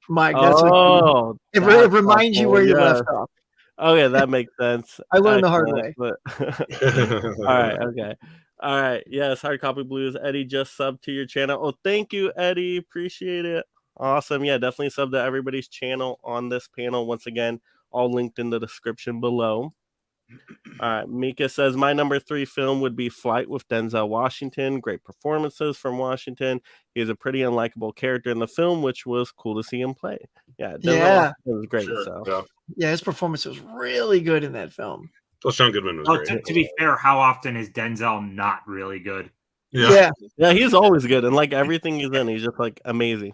Mike. That's what it reminds you where you left off. Okay, that makes sense. I learned the hard way. All right, okay. All right, yes, Hard Copy Blues. Eddie just subbed to your channel. Oh, thank you, Eddie. Appreciate it. Awesome. Yeah, definitely sub to everybody's channel on this panel. Once again, all linked in the description below. All right, Mika says, my number 3 film would be Flight with Denzel Washington. Great performances from Washington. He is a pretty unlikable character in the film, which was cool to see him play. Yeah, Denzel was great. Sure, so yeah, his performance was really good in that film. Well, Sean Goodman was great. To be fair, how often is Denzel not really good? Yeah, he's always good, and like everything he's in, he's just like amazing.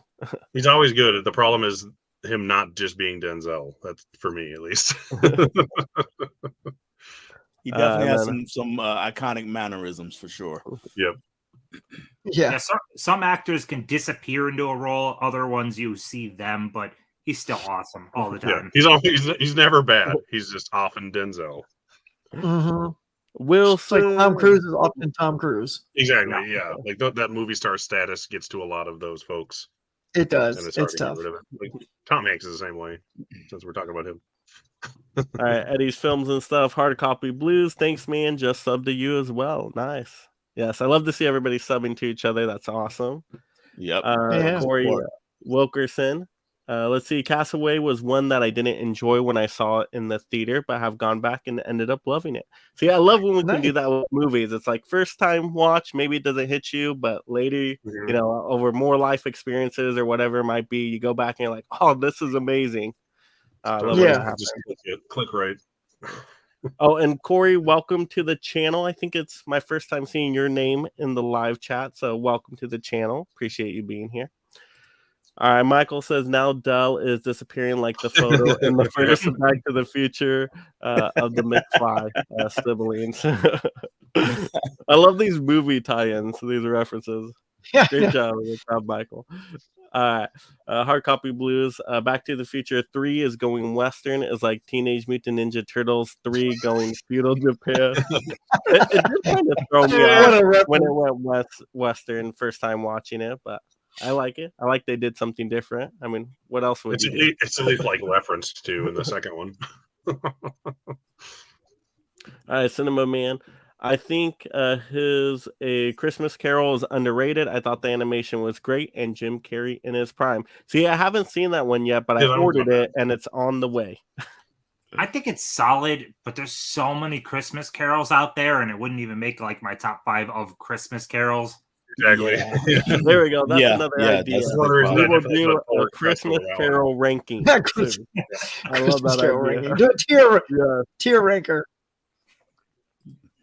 He's always good. The problem is him not just being Denzel. That's for me, at least. He definitely has some iconic mannerisms for sure. Yep. Yeah. Some actors can disappear into a role. Other ones you see them, but he's still awesome all the time. Yeah, he's never bad. He's just often Denzel. Mm-hmm. Wilson. Like Tom Cruise is often Tom Cruise. Exactly. Yeah. Like that movie star status gets to a lot of those folks. It does. And It's tough. Like, Tom Hanks is the same way. Since we're talking about him. All right, Eddie's Films and Stuff, Hard Copy Blues. Thanks, man. Just sub to you as well. Nice. Yes, I love to see everybody subbing to each other. That's awesome. Yep. Corey Wilkerson. Let's see. Castaway was one that I didn't enjoy when I saw it in the theater, but have gone back and ended up loving it. See, I love when we can do that with movies. It's like first time watch, maybe it doesn't hit you, but later, over more life experiences or whatever it might be, you go back and you're like, oh, this is amazing. I So love Yeah. when that just happens. click right. Oh, and Corey, welcome to the channel. I think it's my first time seeing your name in the live chat, so welcome to the channel. Appreciate you being here. All right, Michael says now Dell is disappearing like the photo in the first Back to the Future of the McFly siblings. I love these movie tie-ins, these references. Yeah. Great job, Michael. Hard Copy Blues. Back to the Future 3 is going Western. Is like Teenage Mutant Ninja Turtles 3 going feudal Japan. It did kind of throw me What off a reference. when it went Western first time watching it, but I like it. I like they did something different. I mean, what else would It's you at, do? least, it's at least like referenced to in the second one. All right, Cinema Man. I think his A Christmas Carol is underrated. I thought the animation was great, and Jim Carrey in his prime. See, I haven't seen that one yet, but I Yeah, that one's ordered not it, and it's on the way. I think it's solid, but there's so many Christmas carols out there, and it wouldn't even make like my top 5 of Christmas carols. Exactly. Yeah. There we go. That's Yeah, another yeah, idea. that's One reason We I will definitely do put a Pork Christmas Festival out. Carol ranking. Yeah, Chris- soon. I love Christmas that Carol idea. ranking. Do a tier Yeah. ranker.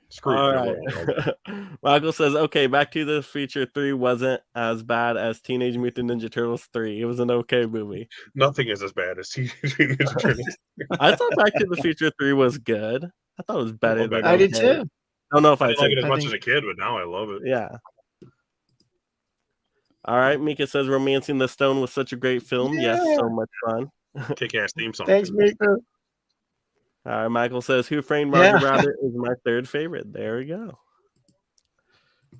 Screw All you. right. Michael says, okay, Back to the Future 3 wasn't as bad as Teenage Mutant Ninja Turtles 3. It was an okay movie. Nothing is as bad as Teenage Mutant Ninja Turtles. I thought Back to the Future 3 was good. I thought it was better than I did okay. too. I don't know if I I didn't like said it as I much think- as a kid, but now I love it. yeah. All right, Mika says Romancing the Stone was such a great film. Yes, Yeah. so much fun. Kick-ass theme song. Thanks, too. Mika. All right, Michael says Who Framed Roger Yeah. Rabbit is my third favorite. There we go.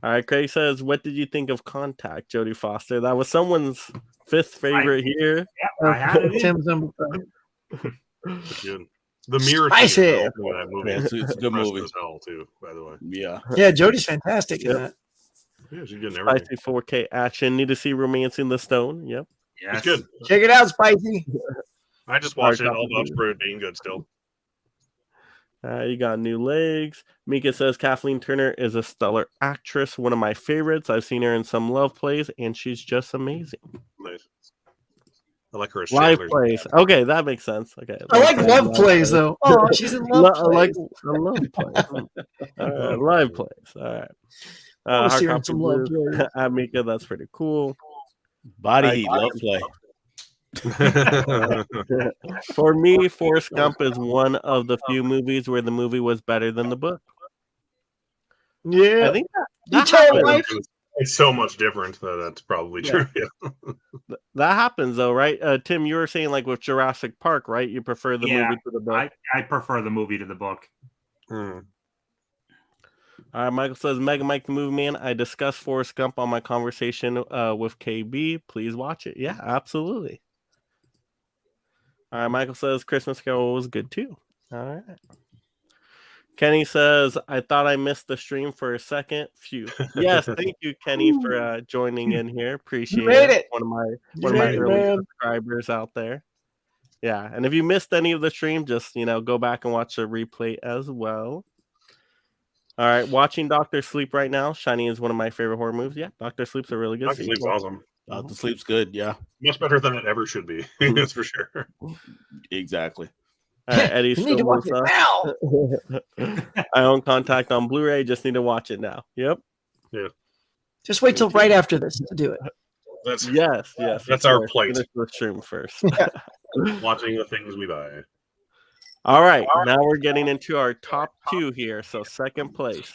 All right, Craig says, what did you think of Contact, Jodie Foster? That was someone's fifth favorite here. Yeah, I had it in. Tim's number 5. It's good. The mirror Spicy. scene is the opening of that movie. Yeah, it's a good Impressive movie. as hell too, by the way. Yeah. Yeah, Jodie's fantastic in Yep. that. Yeah, she's good in everything. Spicy 4K action. Need to see Romancing the Stone. Yep. Yes. It's good. Check it out, Spicy. I just watched it. Hard All copy. vouch for it being good still. You got New Legs. Mika says Kathleen Turner is a stellar actress, one of my favorites. I've seen her in some love plays, and she's just amazing. Nice. I like her as Live Chandler's plays. Okay, that makes sense. Okay, I like Live love plays though. Oh, she's in love I like plays. a love play. Live plays. All right. I was Hard hearing Copy some love Blues. plays. Mika, that's pretty cool. Body I- heat, love play. For me, Forrest Gump is one of the few movies where the movie was better than the book. Yeah. I think you that tell happens. wife. It's so much different that that's probably Yeah. true. Yeah. That happens though, right? Tim, you were saying like with Jurassic Park, right? You prefer the Yeah, movie to the book. I prefer the movie to the book. Hmm. All right, Michael says, Mega Mike the Movie Man. I discussed Forrest Gump on my conversation with KB. Please watch it. Yeah, absolutely. All right, Michael says Christmas Carol was good too. All right. Kenny says, I thought I missed the stream for a second. Phew. Yes, thank you, Kenny, for joining in here. Appreciate made it. One of my You made it, early man. subscribers out there. Yeah, and if you missed any of the stream, just go back and watch the replay as well. All right, watching Doctor Sleep right now. Shining is one of my favorite horror movies. Yeah, Doctor Sleep's a really good Doctor Sleep's sequel. awesome. The sleep's good. Yeah, Much better than it ever should be. That's for sure. exactly. All right, Eddie You need to watch it now. I own Contact on Blu-ray. Just need to watch it now. Yep. Just wait till right after this to do it. That's Yes. That's of our course. plight. Finish the stream first. watching the things we buy. All right, now we're getting into our top 2 here. So second place.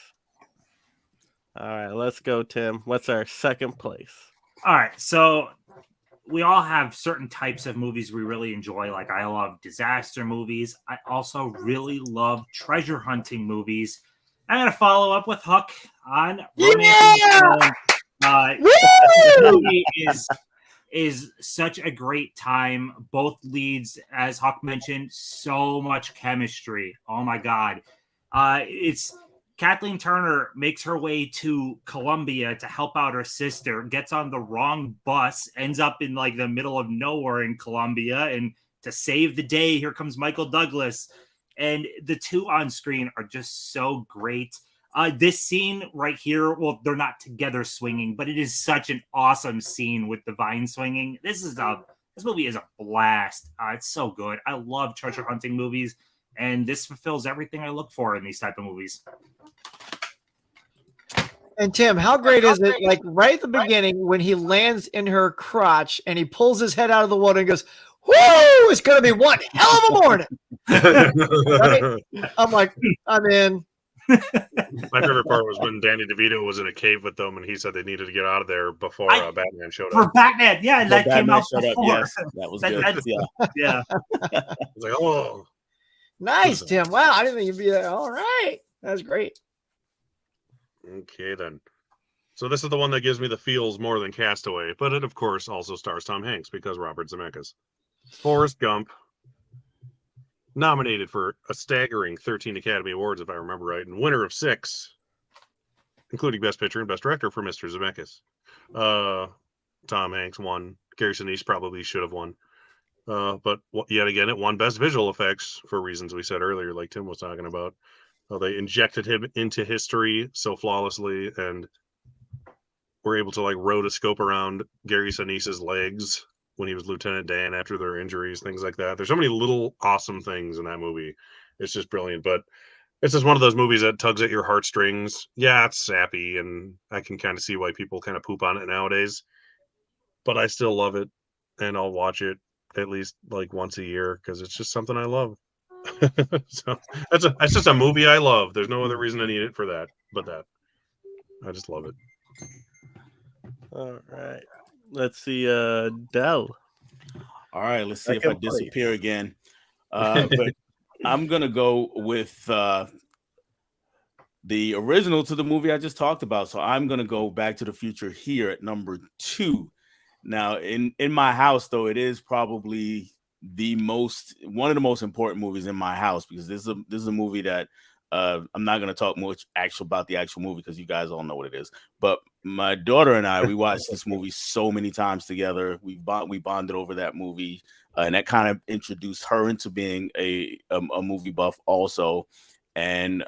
All right, let's go, Tim. What's our second place? All right, so we all have certain types of movies we really enjoy. Like I love disaster movies. I also really love treasure hunting movies. I'm gonna follow up with Huck on Yeah! This movie is such a great time. Both leads, as Huck mentioned, so much chemistry. Oh my god. It's Kathleen Turner makes her way to Colombia to help out her sister, gets on the wrong bus, ends up in like the middle of nowhere in Colombia, and to save the day, here comes Michael Douglas. And the two on screen are just so great. This scene right here, well, they're not together swinging, but it is such an awesome scene with the vine swinging. This is a This movie is a blast. It's so good. I love treasure hunting movies, and this fulfills everything I look for in these type of movies. And Tim, how great is it? Like right at the beginning when he lands in her crotch and he pulls his head out of the water and goes, "Whoa! It's gonna be one hell of a morning." Right? I'm like, I'm in. My favorite part was when Danny DeVito was in a cave with them, and he said they needed to get out of there before Batman showed For up. Batman, yeah, So that came Batman out showed up, before. yes, that was That- good. that's- Yeah. Yeah, It's like, oh, Nice, Tim. Wow, I didn't think you'd be there. All right, that's great. okay then. So this is the one that gives me the feels more than Castaway, but it of course also stars Tom Hanks because Robert Zemeckis. Forrest Gump, nominated for a staggering 13 Academy Awards, if I remember right, and winner of 6, including Best Picture and Best Director for Mr. Zemeckis. Tom Hanks won. Gary Sinise probably should have won. But yet again, it won Best Visual Effects for reasons we said earlier, like Tim was talking about. They injected him into history so flawlessly, and were able to like rotoscope around Gary Sinise's legs when he was Lieutenant Dan after their injuries, things like that. There's so many little awesome things in that movie. It's just brilliant. But it's just one of those movies that tugs at your heartstrings. Yeah, it's sappy, and I can kind of see why people kind of poop on it nowadays. But I still love it, and I'll watch it at least like once a year because it's just something I love. So that's just a movie I love. There's no other reason I need it for that, but that I just love it. All right. Let's see, Dell. All right, let's see if I Second place. disappear again. But I'm gonna go with the original to the movie I just talked about. So I'm gonna go Back to the Future here at number 2. Now, in my house, though, it is probably one of the most important movies in my house because this is a movie that I'm not going to talk much about the actual movie because you guys all know what it is. But my daughter and I, we watched this movie so many times together. We bonded over that movie, and that kind of introduced her into being a movie buff also. And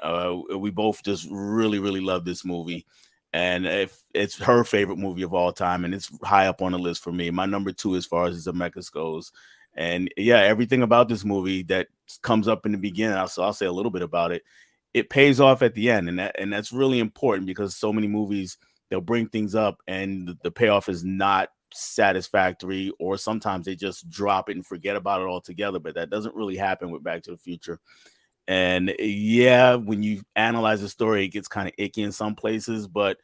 we both just really, really love this movie. And if it's her favorite movie of all time, and it's high up on the list for me. My number 2 as far as Zemeckis goes. And yeah, everything about this movie that comes up in the beginning, I'll say a little bit about it. It pays off at the end, and that's really important because so many movies they'll bring things up and the payoff is not satisfactory, or sometimes they just drop it and forget about it altogether. But that doesn't really happen with Back to the Future. And yeah, when you analyze the story, it gets kind of icky in some places, but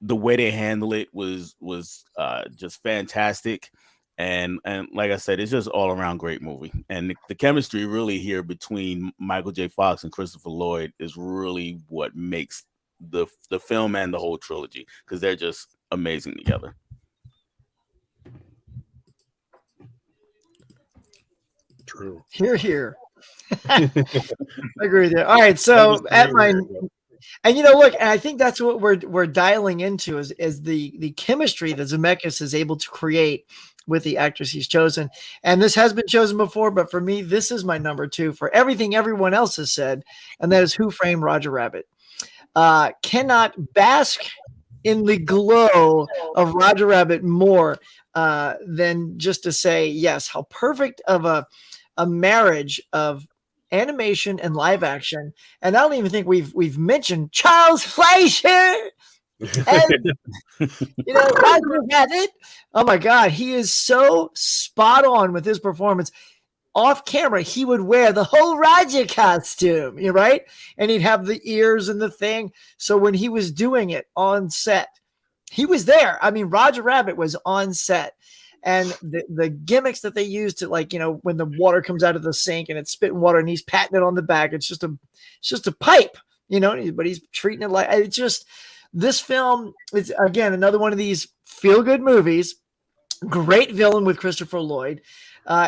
the way they handle it was just fantastic. And like I said, it's just all around great movie. And the chemistry really here between Michael J. Fox and Christopher Lloyd is really what makes the film and the whole trilogy, because they're just amazing together. True. Here. I agree with you. All right, so at my and look, and I think that's what we're dialing into is the chemistry that Zemeckis is able to create with the actress he's chosen. And this has been chosen before, but for me, this is my number 2 for everything everyone else has said, and that is Who Framed Roger Rabbit. Cannot bask in the glow of Roger Rabbit more than just to say, yes, how perfect of a marriage of animation and live action. And I don't even think we've mentioned Charles Fleischer. And Roger Rabbit. Oh my God, he is so spot on with his performance. Off camera, he would wear the whole Roger costume, right? And he'd have the ears and the thing. So when he was doing it on set, he was there. I mean, Roger Rabbit was on set. And the gimmicks that they used to, like, when the water comes out of the sink and it's spitting water and he's patting it on the back, it's just a pipe, but he's treating it like it's just. This film is, again, another one of these feel-good movies. Great villain with Christopher Lloyd.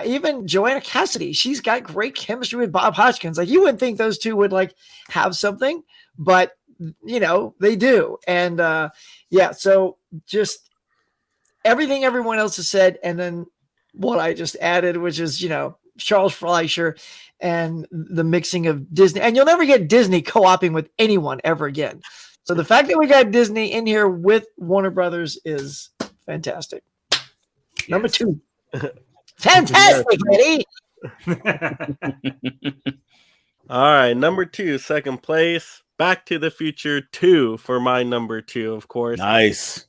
Even Joanna Cassidy, she's got great chemistry with Bob Hoskins. Like, you wouldn't think those two would like have something, but they do. And so just everything everyone else has said, and then what I just added, which is Charles Fleischer and the mixing of Disney. And you'll never get Disney co-oping with anyone ever again. So the fact that we got Disney in here with Warner Brothers is fantastic. Yes. Number 2. Fantastic, Eddie. All right, number 2, second place. Back to the Future 2 for my number 2, of course. Nice.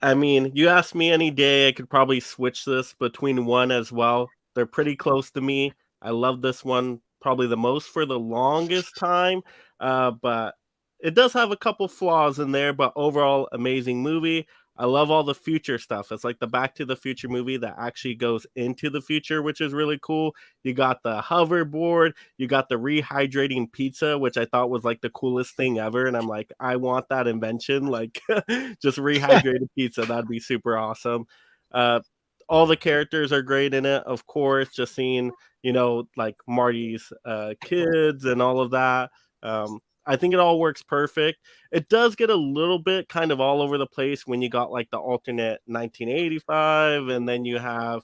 I mean, you ask me any day, I could probably switch this between one as well. They're pretty close to me. I love this one probably the most for the longest time, but it does have a couple flaws in there, but overall, amazing movie. I love all the future stuff. It's like the Back to the Future movie that actually goes into the future, which is really cool. You got the hoverboard, you got the rehydrating pizza, which I thought was like the coolest thing ever. And I'm like, I want that invention, like just rehydrated pizza. That'd be super awesome. All the characters are great in it, of course. Just seeing, like Marty's kids and all of that. I think it all works perfect. It does get a little bit kind of all over the place when you got like the alternate 1985, and then you have,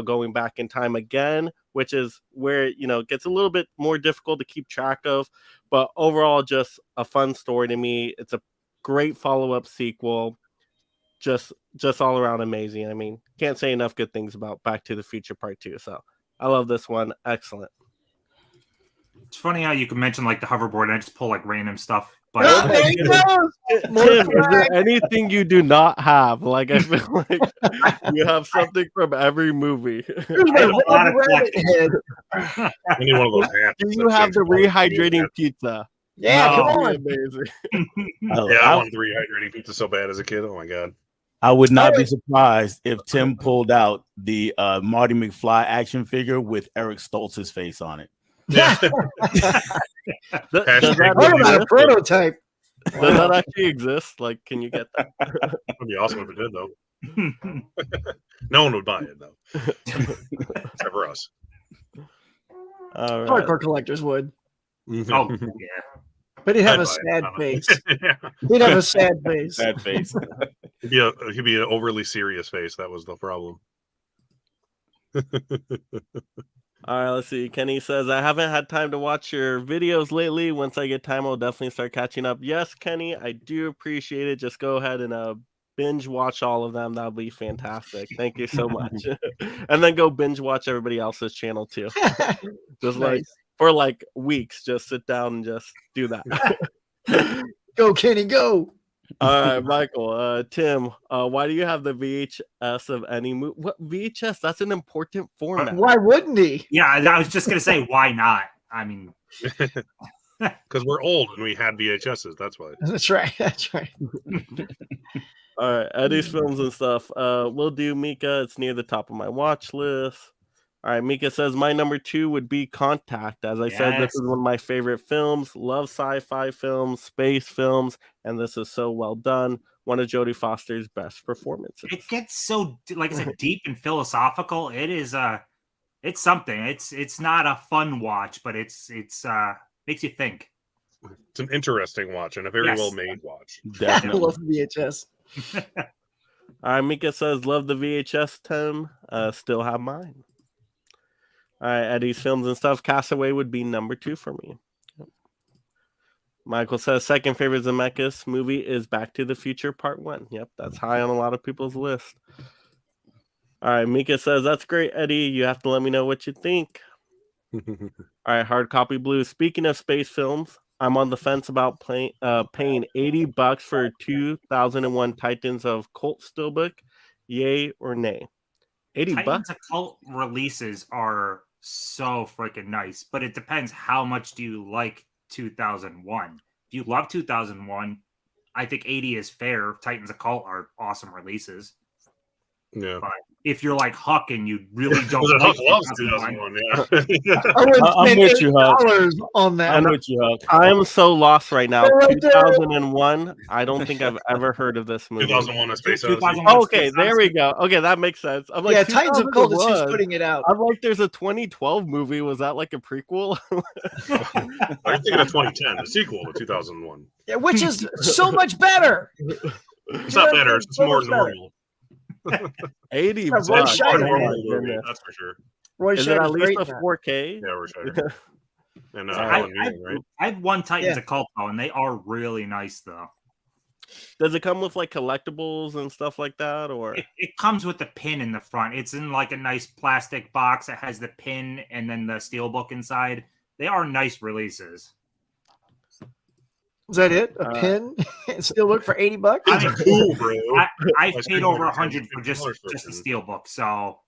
going back in time again, which is where, it gets a little bit more difficult to keep track of. But overall, just a fun story to me. It's a great follow-up sequel. Just all around amazing. I mean, can't say enough good things about Back to the Future Part 2. So I love this one. Excellent. It's funny how you can mention like the hoverboard and I just pull like random stuff. Oh, But there you go. Tim, is there anything you do not have? Like, I feel like you have something from every movie. Here's my I have a lot of rabbit head. I need one of those hats. Do you have the rehydrating pizza? Yeah, No. come That'd be on. amazing. Yeah, I wanted the rehydrating pizza so bad as a kid. Oh my god. I would not All be right. surprised if Tim pulled out the Marty McFly action figure with Eric Stoltz's face on it. Yeah. Does Hashtag that What about a exist? prototype? Does that actually exist? Like, can you get that? That'd be awesome if it did, though. No one would buy it, though. Except for us. All right. Hardcore collectors would. oh yeah. But he'd have I'd a buy it, sad I don't know. face. Yeah. He'd have a sad face. That face. He'd be an overly serious face. That was the problem. All right, let's see. Kenny says, I haven't had time to watch your videos lately. Once I get time, I'll definitely start catching up. Yes, Kenny, I do appreciate it. Just go ahead and binge watch all of them. That'll be fantastic. Thank you so much. And then go binge watch everybody else's channel too. Just like Nice. for like weeks, just sit down and just do that. Go, Kenny, go. All right, Michael, Tim, why do you have the VHS of any movie? What VHS? That's an important format. Why wouldn't he? Yeah, I was just gonna say why not? I mean, Because we're old and we had VHSs. That's why. That's right. That's right. All right, Eddie's films and stuff. We'll do Mika. It's near the top of my watch list. All right, Mika says my number 2 would be Contact. As I said, this Yes. is one of my favorite films. Love sci-fi films, space films, and this is so well done. One of Jodie Foster's best performances. it gets so like I said, deep and philosophical. It is it's something. It's not a fun watch, but it's makes you think. It's an interesting watch and a very Yes. well made watch. I Definitely. love VHS. All right, Mika says love the VHS, Tim. Still have mine. All right, Eddie's films and stuff. Castaway would be number 2 for me. Michael says second favorite Zemeckis movie is Back to the Future Part 1. Yep, that's high on a lot of people's list. All right, Mika says that's great, Eddie. You have to let me know what you think. All right, Hard Copy Blue. Speaking of space films, I'm on the fence about paying $80 for 2001 Titans of Cult Steelbook. Yay or nay? $80 Titans of Cult releases are so freaking nice, but it depends how much do you like 2001. If you love 2001, I think 80 is fair. Titans of Cult are awesome releases. Yeah. If you're like Huck and you really don't Well, like Huck loves 2001, 2001. Yeah. I would I'm spend with you, Huck. $8 on that. I'm with you, Huck. I am so lost right now. They're right there. 2001. I don't think I've ever heard of this movie. 2001: A Space Odyssey. 2001 Oh, okay, there we go. Okay, that makes sense. I'm like, Yeah, Titans of Cult is who's 2001. putting it out. I'm like, there's a 2012 movie. Was that like a prequel? I'm thinking of 2010, the sequel to 2001. Yeah, which is so much better. It's not better. It's just more normal. 80 Yeah, bucks. Roy It's more Scheider. Oh, my normal movie, goodness. that's for sure. Roy Is it at Scheider's least great a in that. 4K? Yeah, we're sure. And I- Alan Newman, right? I have one Titans Yeah. of Cult though, and they are really nice though. Does it come with like collectibles and stuff like that, or? It comes with the pin in the front. It's in like a nice plastic box that has the pin and then the steelbook inside. They are nice releases. Is that it? A pin? Still look for $80? I mean, Cool, bro. I've That's paid $210 over $100 for just the version. steelbook. So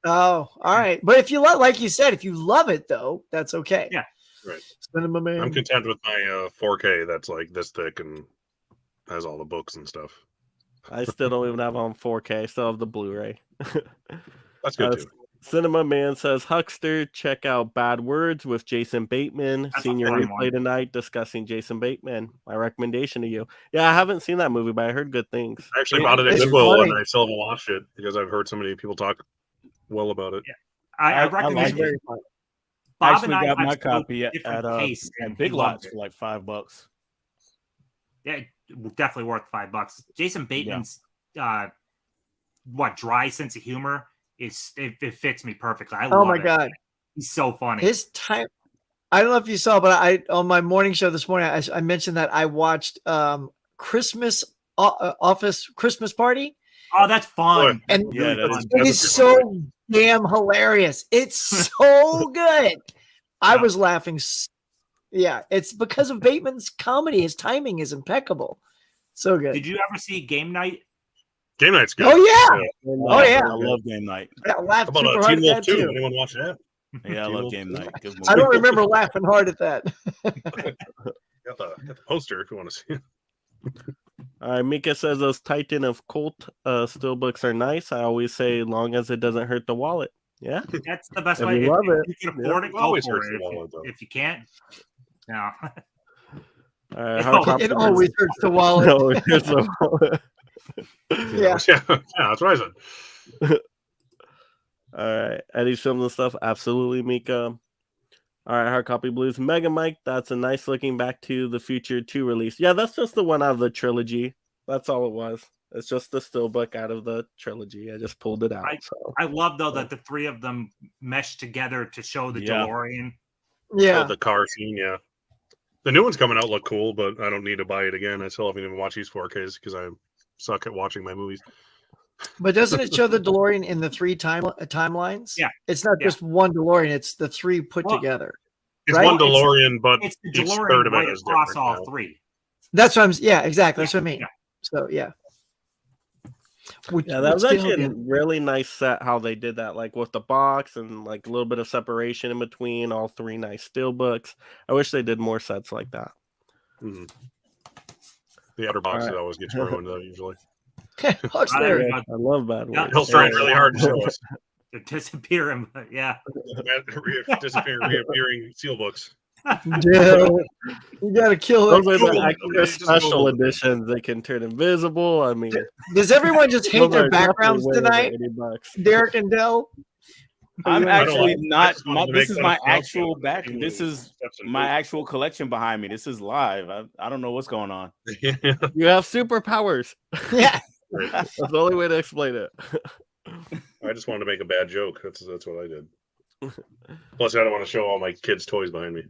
Oh, all right. But if you like you said, if you love it though, that's okay. Yeah. Right. Cinema Man. I'm content with my 4K that's like this thick and has all the books and stuff. I still don't even have on 4K. I still have the Blu-ray. That's good too. Cinema Man says, Huckster, check out Bad Words with Jason Bateman. That's a Senior fun replay one. tonight discussing Jason Bateman. My recommendation to you. Yeah, I haven't seen that movie, but I heard good things. I actually bought it at It's Goodwill funny. and I still haven't watched it because I've heard so many people talk well about it. I like recommend it. it. I Bob actually and I got my have two copy at different tastes, and Big he loved Lots it. for like $5. Yeah, definitely worth $5. Jason Bateman's dry sense of humor is it fits me perfectly. I Oh love my it. God. He's so funny. His time. I don't know if you saw, but I on my morning show this morning, I mentioned that I watched Christmas Office Christmas Party, Oh, that's fun. and Yeah, Really that fun. is- it is so damn hilarious. It's so good. I Yeah. was laughing. Yeah, it's because of Bateman's comedy. His timing is impeccable. So good. Did you ever see Game Night? Game Night's good. Oh yeah. Oh, yeah. I love Game Night. I How laughed about super hard Teen at Wolf that 2? too. Anyone watch that? Yeah, I Teen love Wolf Game 2? Night. Good movie. I don't remember laughing hard at that. Got the poster if you want to see it. All right, Mika says those Titan of Colt steelbooks are nice. I always say, long as it doesn't hurt the wallet. Yeah. That's the best If way. you If love you it, can afford it, go Always for hurts it. the wallet, though. If you can't, no. All right, It hard always- copy It blues. always hurts the wallet. No, it hurts the wallet. Yeah. Yeah, that's what I said. All right, Eddie's films and stuff. Absolutely, Mika. All right, hard copy blues. Mega Mike, that's a nice looking Back to the Future 2 release. Yeah, that's just the one out of the trilogy. That's all it was. It's just the steelbook out of the trilogy. I just pulled it out. I love though that the three of them mesh together to show the Yeah. DeLorean. Yeah. Oh, the car scene, yeah. The new one's coming out look cool, but I don't need to buy it again. I still haven't even watched these 4Ks because I suck at watching my movies. But doesn't it show the DeLorean in the three timelines? Yeah. It's not Yeah. just one DeLorean, it's the three put Well, together. It's Right? one DeLorean, but It's the each DeLorean third of it right is across different. all now. three. That's what yeah, exactly. That's what I mean. Yeah. So yeah. Yeah, that was actually a really nice set how they did that, like with the box and like a little bit of separation in between all three nice steelbooks. I wish they did more sets like that. Mhm. The outer boxes Alright. always gets ruined though, usually. Huck's Ah, there there. we go. I love Bad Yeah, Words. He'll try really hard to show us. They're disappearing, but yeah. Disappearing, reappearing steelbooks. Yeah. You gotta kill Those it. are Cool. the extra It's just special cool. editions. They can turn invisible. I mean, Does everyone just hate those their are definitely backgrounds way over tonight? $80. Derek and Dell? I'm I don't actually like- I not. just wanted to This make is fun my of Pinocchio actual and back. Teen This is Steps and my Boots. actual collection behind me. This is live. I don't know what's going on. Yeah. You have superpowers. Yeah. Right. That's the only way to explain it. I just wanted to make a bad joke. That's what I did. Plus, I don't want to show all my kids' toys behind me.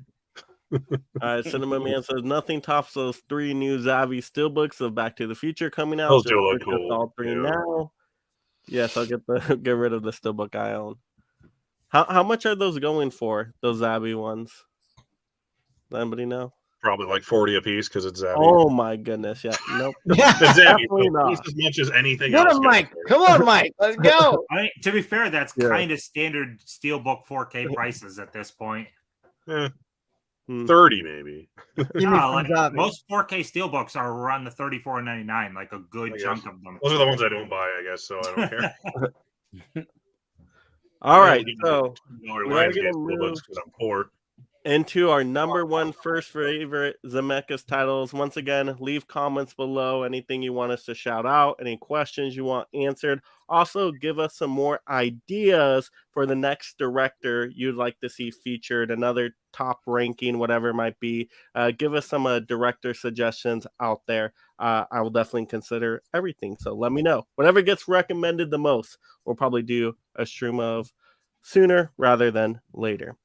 All right, Cinema Man says nothing tops those three new Zavi steelbooks of Back to the Future coming out. Those Just do look purchase cool. all three Yeah. now. Yes, I'll get rid of the steelbook I own. How much are those going for? Those Zavi ones? Does anybody know? Probably like 40 a piece because it's Zavi. Oh my goodness! Yeah, nope. Yeah. It's Zavi, definitely so at least not. as much as anything Get else. him, goes Mike. for it. Come on, Mike. Let's go. I mean, to be fair, that's Yeah. kind of standard steelbook 4K prices at this point. Eh, Hmm. 30 maybe. You mean No, from like, Zavi. most 4K steelbooks are around the $34.99, like a good I chunk guess. of them. Those are the ones I don't buy, I guess, so I don't care. All right, I so don't we are gonna move because I'm poor. into our number one first favorite Zemeckis titles. Once again, leave comments below. Anything you want us to shout out, any questions you want answered. Also, give us some more ideas for the next director you'd like to see featured, another top ranking, whatever it might be. Give us some director suggestions out there. I will definitely consider everything. So let me know. Whatever gets recommended the most, we'll probably do a stream of sooner rather than later.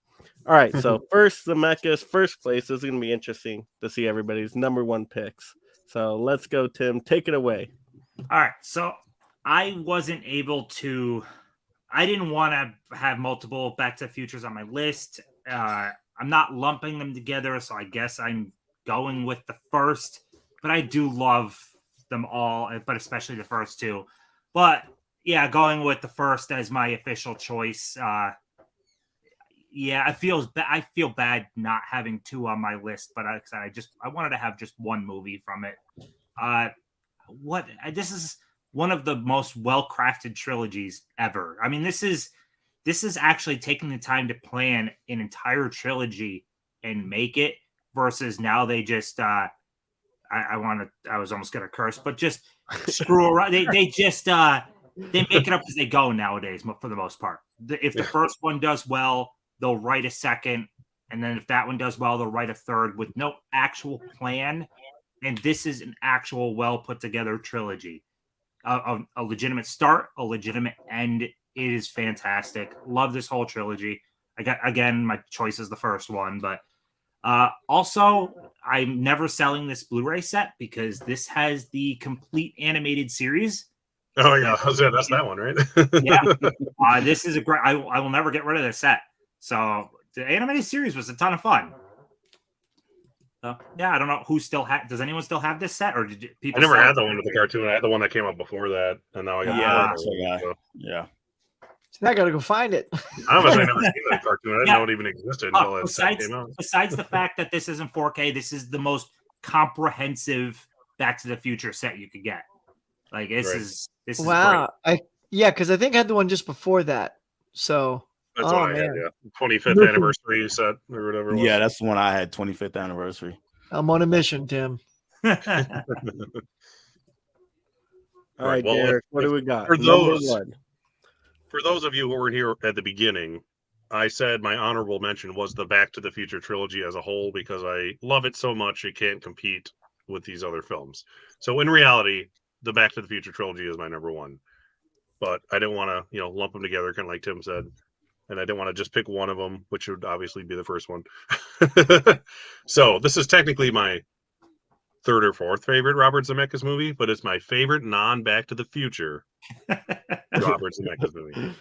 All right, so first Zemeckis, first place. This is going to be interesting to see everybody's number one picks. So let's go, Tim. Take it away. All right. So I wasn't able to. I didn't want to have multiple Back to the Futures on my list. I'm not lumping them together, so I guess I'm going with the first. But I do love them all, but especially the first two. But yeah, going with the first as my official choice. Yeah, I feel bad not having two on my list, but I wanted to have just one movie from it. This is one of the most well-crafted trilogies ever. I mean, this is actually taking the time to plan an entire trilogy and make it versus now they just I was almost gonna curse, but just screw around. They just they make it up as they go nowadays for the most part. If the first one does well, they'll write a second, and then if that one does well, they'll write a third with no actual plan. And this is an actual well put together trilogy, a legitimate start, a legitimate end. It is fantastic. Love this whole trilogy. Again, my choice is the first one, but also I'm never selling this Blu-ray set because this has the complete animated series. Oh yeah, that's that one, right? Yeah, this is a great. I will never get rid of this set. So the animated series was a ton of fun. So yeah, I don't know who still does anyone still have this set, or did people? I never had the one with the cartoon. I had the one that came out before that, and now I got yeah. So now I gotta go find it. Honestly, I never seen that cartoon. I didn't know it even existed until it came out. Besides the fact that this isn't 4K, this is the most comprehensive Back to the Future set you could get. Like this is wow. Great. Because I think I had the one just before that. So that's what I had, 25th anniversary set or whatever. Yeah, that's the one I had, 25th anniversary. I'm on a mission, Tim. All right, well, Derek, what do we got? For those of you who were here at the beginning, I said my honorable mention was the Back to the Future trilogy as a whole because I love it so much it can't compete with these other films. So in reality, the Back to the Future trilogy is my number one. But I didn't want to, lump them together, kind of like Tim said. And I didn't want to just pick one of them, which would obviously be the first one. So this is technically my third or fourth favorite Robert Zemeckis movie, but it's my favorite non-Back to the Future Robert Zemeckis movie.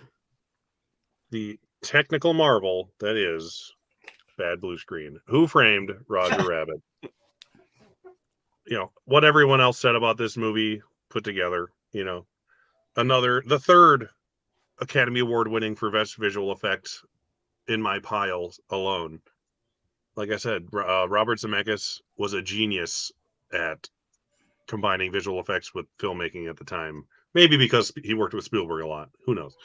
The technical marvel that is Bad Blue Screen. Who Framed Roger Rabbit? What everyone else said about this movie put together, the third Academy Award winning for Best Visual Effects in my pile alone. Like I said, Robert Zemeckis was a genius at combining visual effects with filmmaking at the time. Maybe because he worked with Spielberg a lot. Who knows?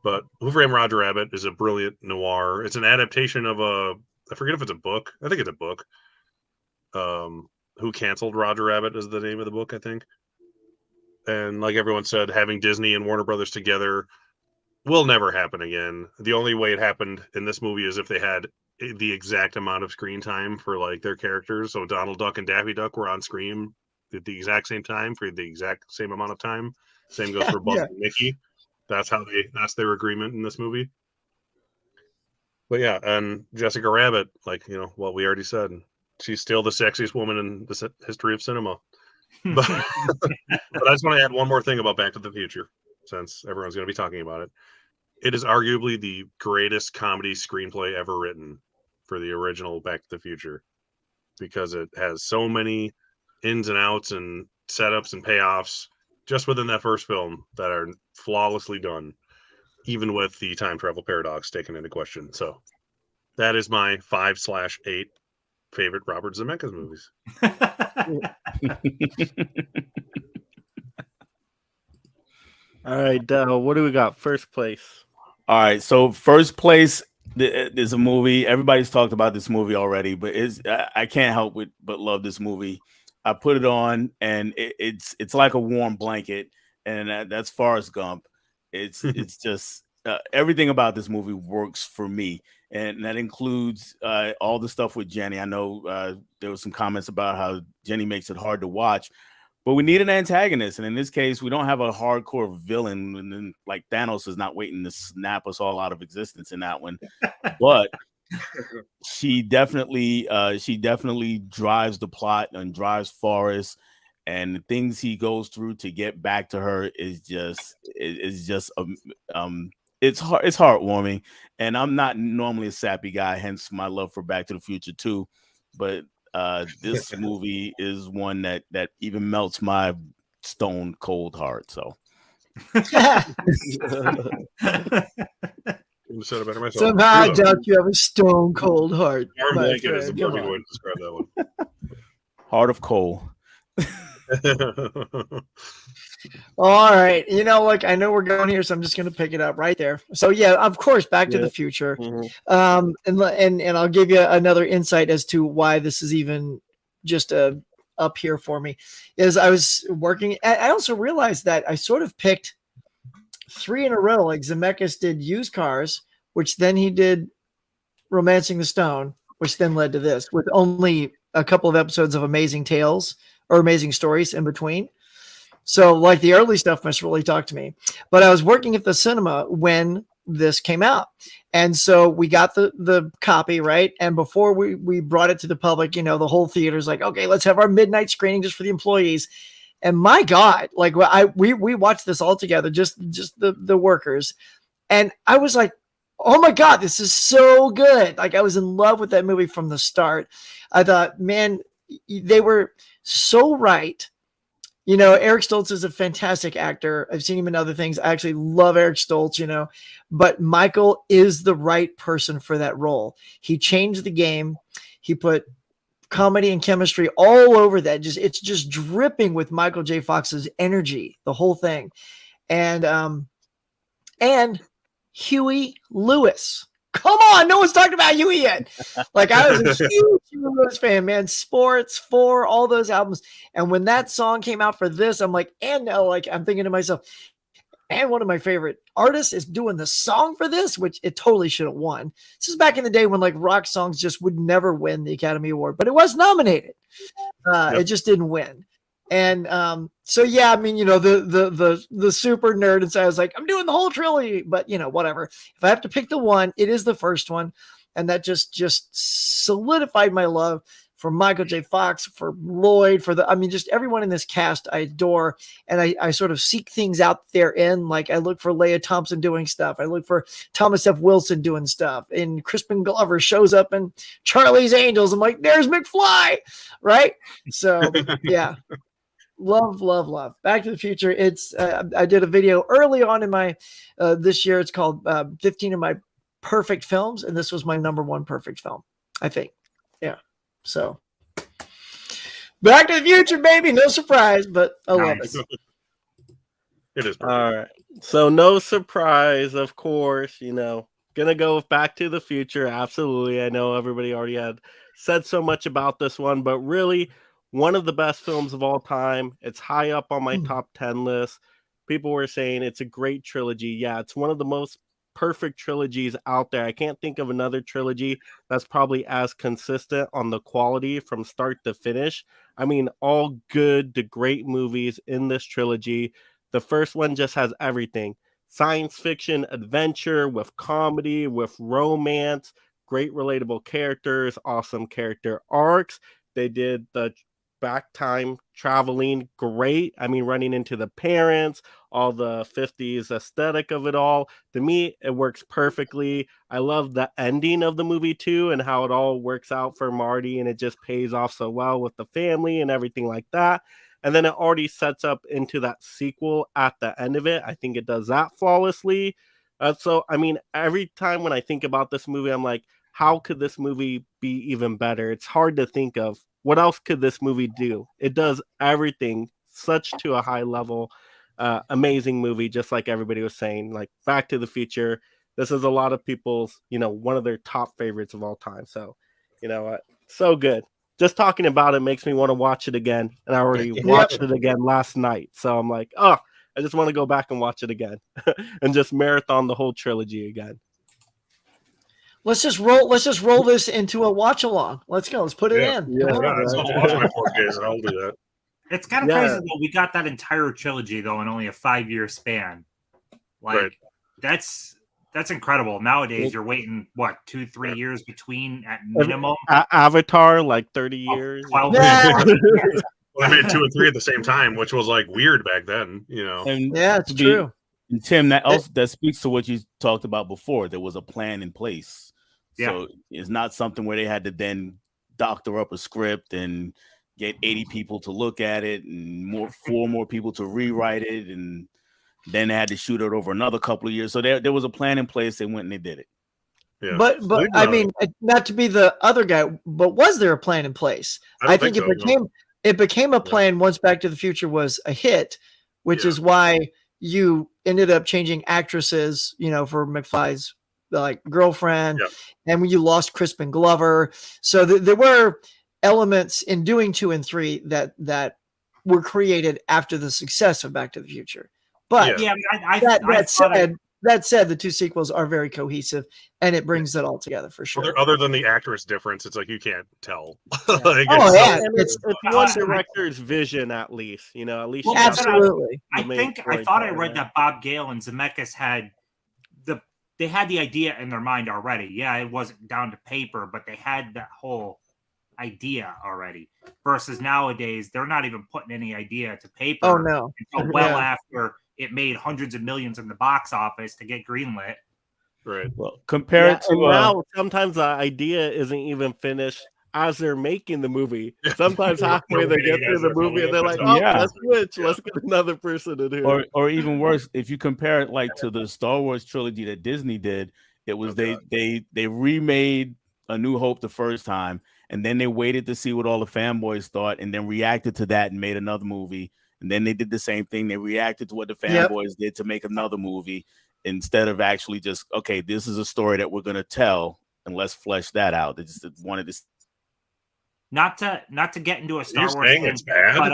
But Who Framed Roger Rabbit is a brilliant noir. It's an adaptation of I forget if it's a book. I think it's a book. Who Canceled Roger Rabbit is the name of the book, I think. And like everyone said, having Disney and Warner Brothers together will never happen again. The only way it happened in this movie is if they had the exact amount of screen time for like their characters. So Donald Duck and Daffy Duck were on screen at the exact same time for the exact same amount of time. Same goes for Buzz and Mickey. That's their agreement in this movie. But yeah, and Jessica Rabbit, like, what we already said, she's still the sexiest woman in the history of cinema. But I just want to add one more thing about Back to the Future, since everyone's going to be talking about it. It is arguably the greatest comedy screenplay ever written for the original Back to the Future, because it has so many ins and outs and setups and payoffs just within that first film that are flawlessly done, even with the time travel paradox taken into question. So that is my 5/8 favorite Robert Zemeckis movies. All right, Dell, what do we got? First place. All right, so first place is a movie. Everybody's talked about this movie already, but I can't help but love this movie. I put it on, and it's like a warm blanket, and that's Forrest Gump. It's just everything about this movie works for me, and that includes all the stuff with Jenny. I know there was some comments about how Jenny makes it hard to watch, but we need an antagonist, and in this case, we don't have a hardcore villain. And then, like, Thanos is not waiting to snap us all out of existence in that one, but she definitely drives the plot and drives Forrest. and the things he goes through to get back to her is just it's heartwarming. And I'm not normally a sappy guy, hence my love for Back to the Future too. But this movie is one that even melts my stone cold heart. So Said it better myself. Somehow I doubt you have a stone cold heart. Warm my blanket is the friend. Come perfect on. way to describe that one. heart of coal. All right. You know, like I know we're going here, so I'm just going to pick it up right there. So yeah, of course, Back to the Future. And I'll give you another insight as to why this is even just up here for me. Is I was working. I also realized that I sort of picked 3 in a row. Like Zemeckis did Used Cars, which then he did Romancing the Stone, which then led to this, with only a couple of episodes of Amazing Tales or Amazing Stories in between. So like the early stuff must really talk to me. But I was working at the cinema when this came out. And so we got the copy, right? And before we brought it to the public, you know, the whole theater's like, okay, let's have our midnight screening just for the employees. And my God, like we watched this all together, just the workers. And I was like, oh my God, this is so good. Like I was in love with that movie from the start. I thought, man, they were so right. You know, Eric Stoltz is a fantastic actor. I've seen him in other things. I actually love Eric Stoltz, you know, but Michael is the right person for that role. He changed the game. He put comedy and chemistry all over that. It's just dripping with Michael J. Fox's energy, the whole thing. And Huey Lewis. Come on, no one's talked about Huey yet. Like I was a huge Huey Lewis fan, man. Sports, 4, all those albums. And when that song came out for this, I'm like, and now like I'm thinking to myself, and one of my favorite artists is doing the song for this, which it totally should have won. This is back in the day when like rock songs just would never win the Academy Award, but it was nominated. It just didn't win. And so yeah, I mean, you know, the super nerd inside was like, I'm doing the whole trilogy, but you know, whatever. If I have to pick the one, it is the first one, and that just solidified my love for Michael J. Fox, for Lloyd, just everyone in this cast I adore, and I sort of seek things out therein. Like I look for Leah Thompson doing stuff, I look for Thomas F. Wilson doing stuff, and Crispin Glover shows up in Charlie's Angels. I'm like, there's McFly, right? So yeah. Love. Back to the Future. It's I did a video early on in my this year. It's called 15 of my perfect films, and this was my number 1 perfect film, I think. Yeah. So Back to the Future, baby. No surprise, but I love it. It is perfect. All right. So no surprise, of course, you know, gonna go with Back to the Future. Absolutely. I know everybody already had said so much about this one, but really one of the best films of all time. It's high up on my top 10 list. People were saying it's a great trilogy. Yeah, it's one of the most perfect trilogies out there. I can't think of another trilogy that's probably as consistent on the quality from start to finish. I mean, all good to great movies in this trilogy. The first one just has everything. Science fiction, adventure, with comedy, with romance, great relatable characters, awesome character arcs. They did the back time traveling great. I mean, running into the parents, all the 50s aesthetic of it all. To me, it works perfectly. I love the ending of the movie too, and how it all works out for Marty, and it just pays off so well with the family and everything like that. And then it already sets up into that sequel at the end of it. I think it does that flawlessly. So, I mean, every time when I think about this movie, I'm like, how could this movie be even better? It's hard to think of. What else could this movie do? It does everything such to a high level. Amazing movie, just like everybody was saying. Like Back to the Future, this is a lot of people's, you know, one of their top favorites of all time. So, you know, so good. Just talking about it makes me want to watch it again. And I already watched it again last night. So I'm like, oh, I just want to go back and watch it again and just marathon the whole trilogy again. Let's just roll this into a watch along. Let's go. Let's put it in. Yeah, I'll watch my 4Ks and I'll do that. It's kind of crazy though. We got that entire trilogy though in only a 5-year span. Like that's incredible. Nowadays you're waiting 2-3 years between at minimum. Avatar like 30 years. 12 years. Well, they made 2 and 3 at the same time, which was like weird back then, you know. And Yeah, it's to be- true. And Tim, that speaks to what you talked about before. There was a plan in place. So it's not something where they had to then doctor up a script and get 80 people to look at it and 4 more people to rewrite it, and then they had to shoot it over another couple of years. So there was a plan in place. They went and they did it. Yeah. But I mean, not to be the other guy, but was there a plan in place? I think so, it became a plan once Back to the Future was a hit, which is why you ended up changing actresses, for McFly's girlfriend, and when you lost Crispin Glover. So there were elements in doing 2 and 3 that were created after the success of Back to the Future. But that said, the 2 sequels are very cohesive, and it brings it all together for sure. Other than the actress difference, it's like you can't tell. It's one director's vision, at least. At least absolutely. I thought I read that Bob Gale and Zemeckis had the idea in their mind already. Yeah, it wasn't down to paper, but they had that whole idea already. Versus nowadays, they're not even putting any idea to paper. Oh no! Until well after it made hundreds of millions in the box office to get greenlit. Right. Well, compare it to now, sometimes the idea isn't even finished as they're making the movie. Sometimes halfway they get through the movie and they're like, "Oh, let's switch. Let's get another person in here." Or even worse, if you compare it to the Star Wars trilogy that Disney did, it was they remade A New Hope the first time, and then they waited to see what all the fanboys thought, and then reacted to that and made another movie. And then they did the same thing. They reacted to what the fanboys did to make another movie, instead of actually just, okay, this is a story that we're going to tell, and let's flesh that out. They just wanted to. Not to get into a Star Wars thing, it's bad. but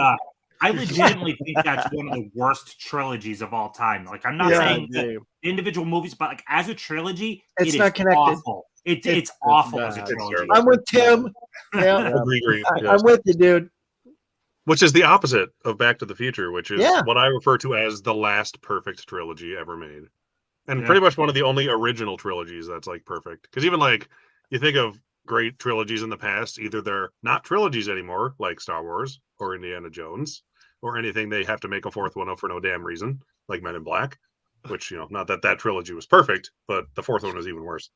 I legitimately think that's one of the worst trilogies of all time. Like, I'm not saying the individual movies, but as a trilogy, it's not connected. Awful. It's awful as a trilogy. I'm with Tim. Yeah, agree. I'm with you, dude. Which is the opposite of Back to the Future, which is what I refer to as the last perfect trilogy ever made. And pretty much one of the only original trilogies that's perfect. Because even you think of great trilogies in the past, either they're not trilogies anymore, like Star Wars or Indiana Jones, or anything they have to make a fourth one of for no damn reason, like Men in Black, which, not that trilogy was perfect, but the fourth one was even worse.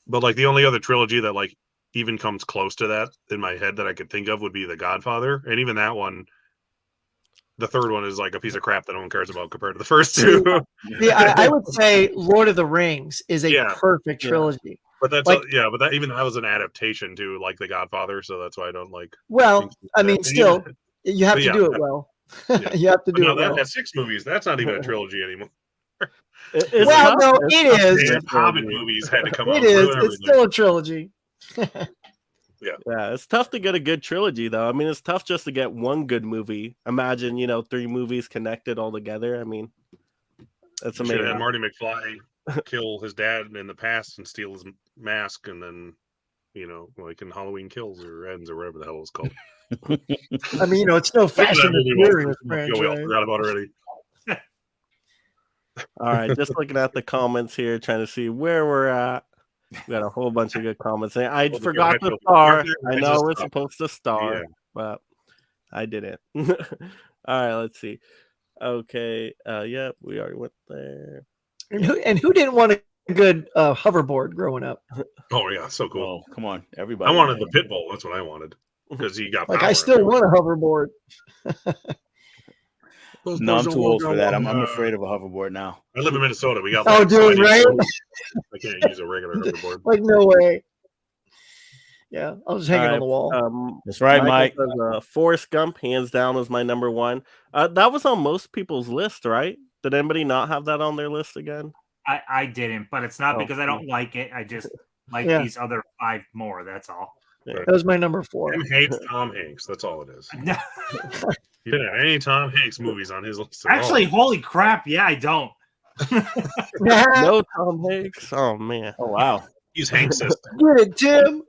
But the only other trilogy that even comes close to that in my head that I could think of would be The Godfather. And even that one, the third one is a piece of crap that no one cares about compared to the first 2. Yeah, I would say Lord of the Rings is a perfect trilogy. But that's that was an adaptation to The Godfather, so that's why I don't like. Well, I mean, still, you have to do it well. You have to do it well. That has 6 movies. That's not even a trilogy anymore. It is. Hobbit movies had to come out. It is. It's still a trilogy. Yeah, it's tough to get a good trilogy, though. I mean, it's tough just to get one good movie. Imagine, 3 movies connected all together. I mean, that's amazing. Should have had Marty McFly kill his dad in the past and steal his mask, and then, in Halloween Kills or Ends or whatever the hell it was called. I mean, it's no Fast and the Furious franchise. We all forgot about it already. All right, just looking at the comments here, trying to see where we're at. We got a whole bunch of good comments. I forgot to star. I know we're supposed to star, but I didn't. All right, let's see. Okay, we already went there. And who didn't want a good hoverboard growing up? Oh yeah, so cool. Oh, come on, everybody. I wanted the pit bull. That's what I wanted because he got. I still want a hoverboard. No, I'm too old for that. I'm afraid of a hoverboard now. I live in Minnesota. We got. Dude, right? I can't use a regular hoverboard. No way. Yeah, I'll just hang it on the wall. That's right, Mike. Forrest Gump, hands down, is my number 1. That was on most people's list, right? Did anybody not have that on their list again? I didn't, but it's not because I don't like it. I just like these other 5 more. That's all. That was my number 4. Tim hates Tom Hanks. That's all it is. He didn't have any Tom Hanks movies on his list. Actually, holy crap! Yeah, I don't. No Tom Hanks. Oh man. Oh wow. He's Hanksist. Get it, Tim.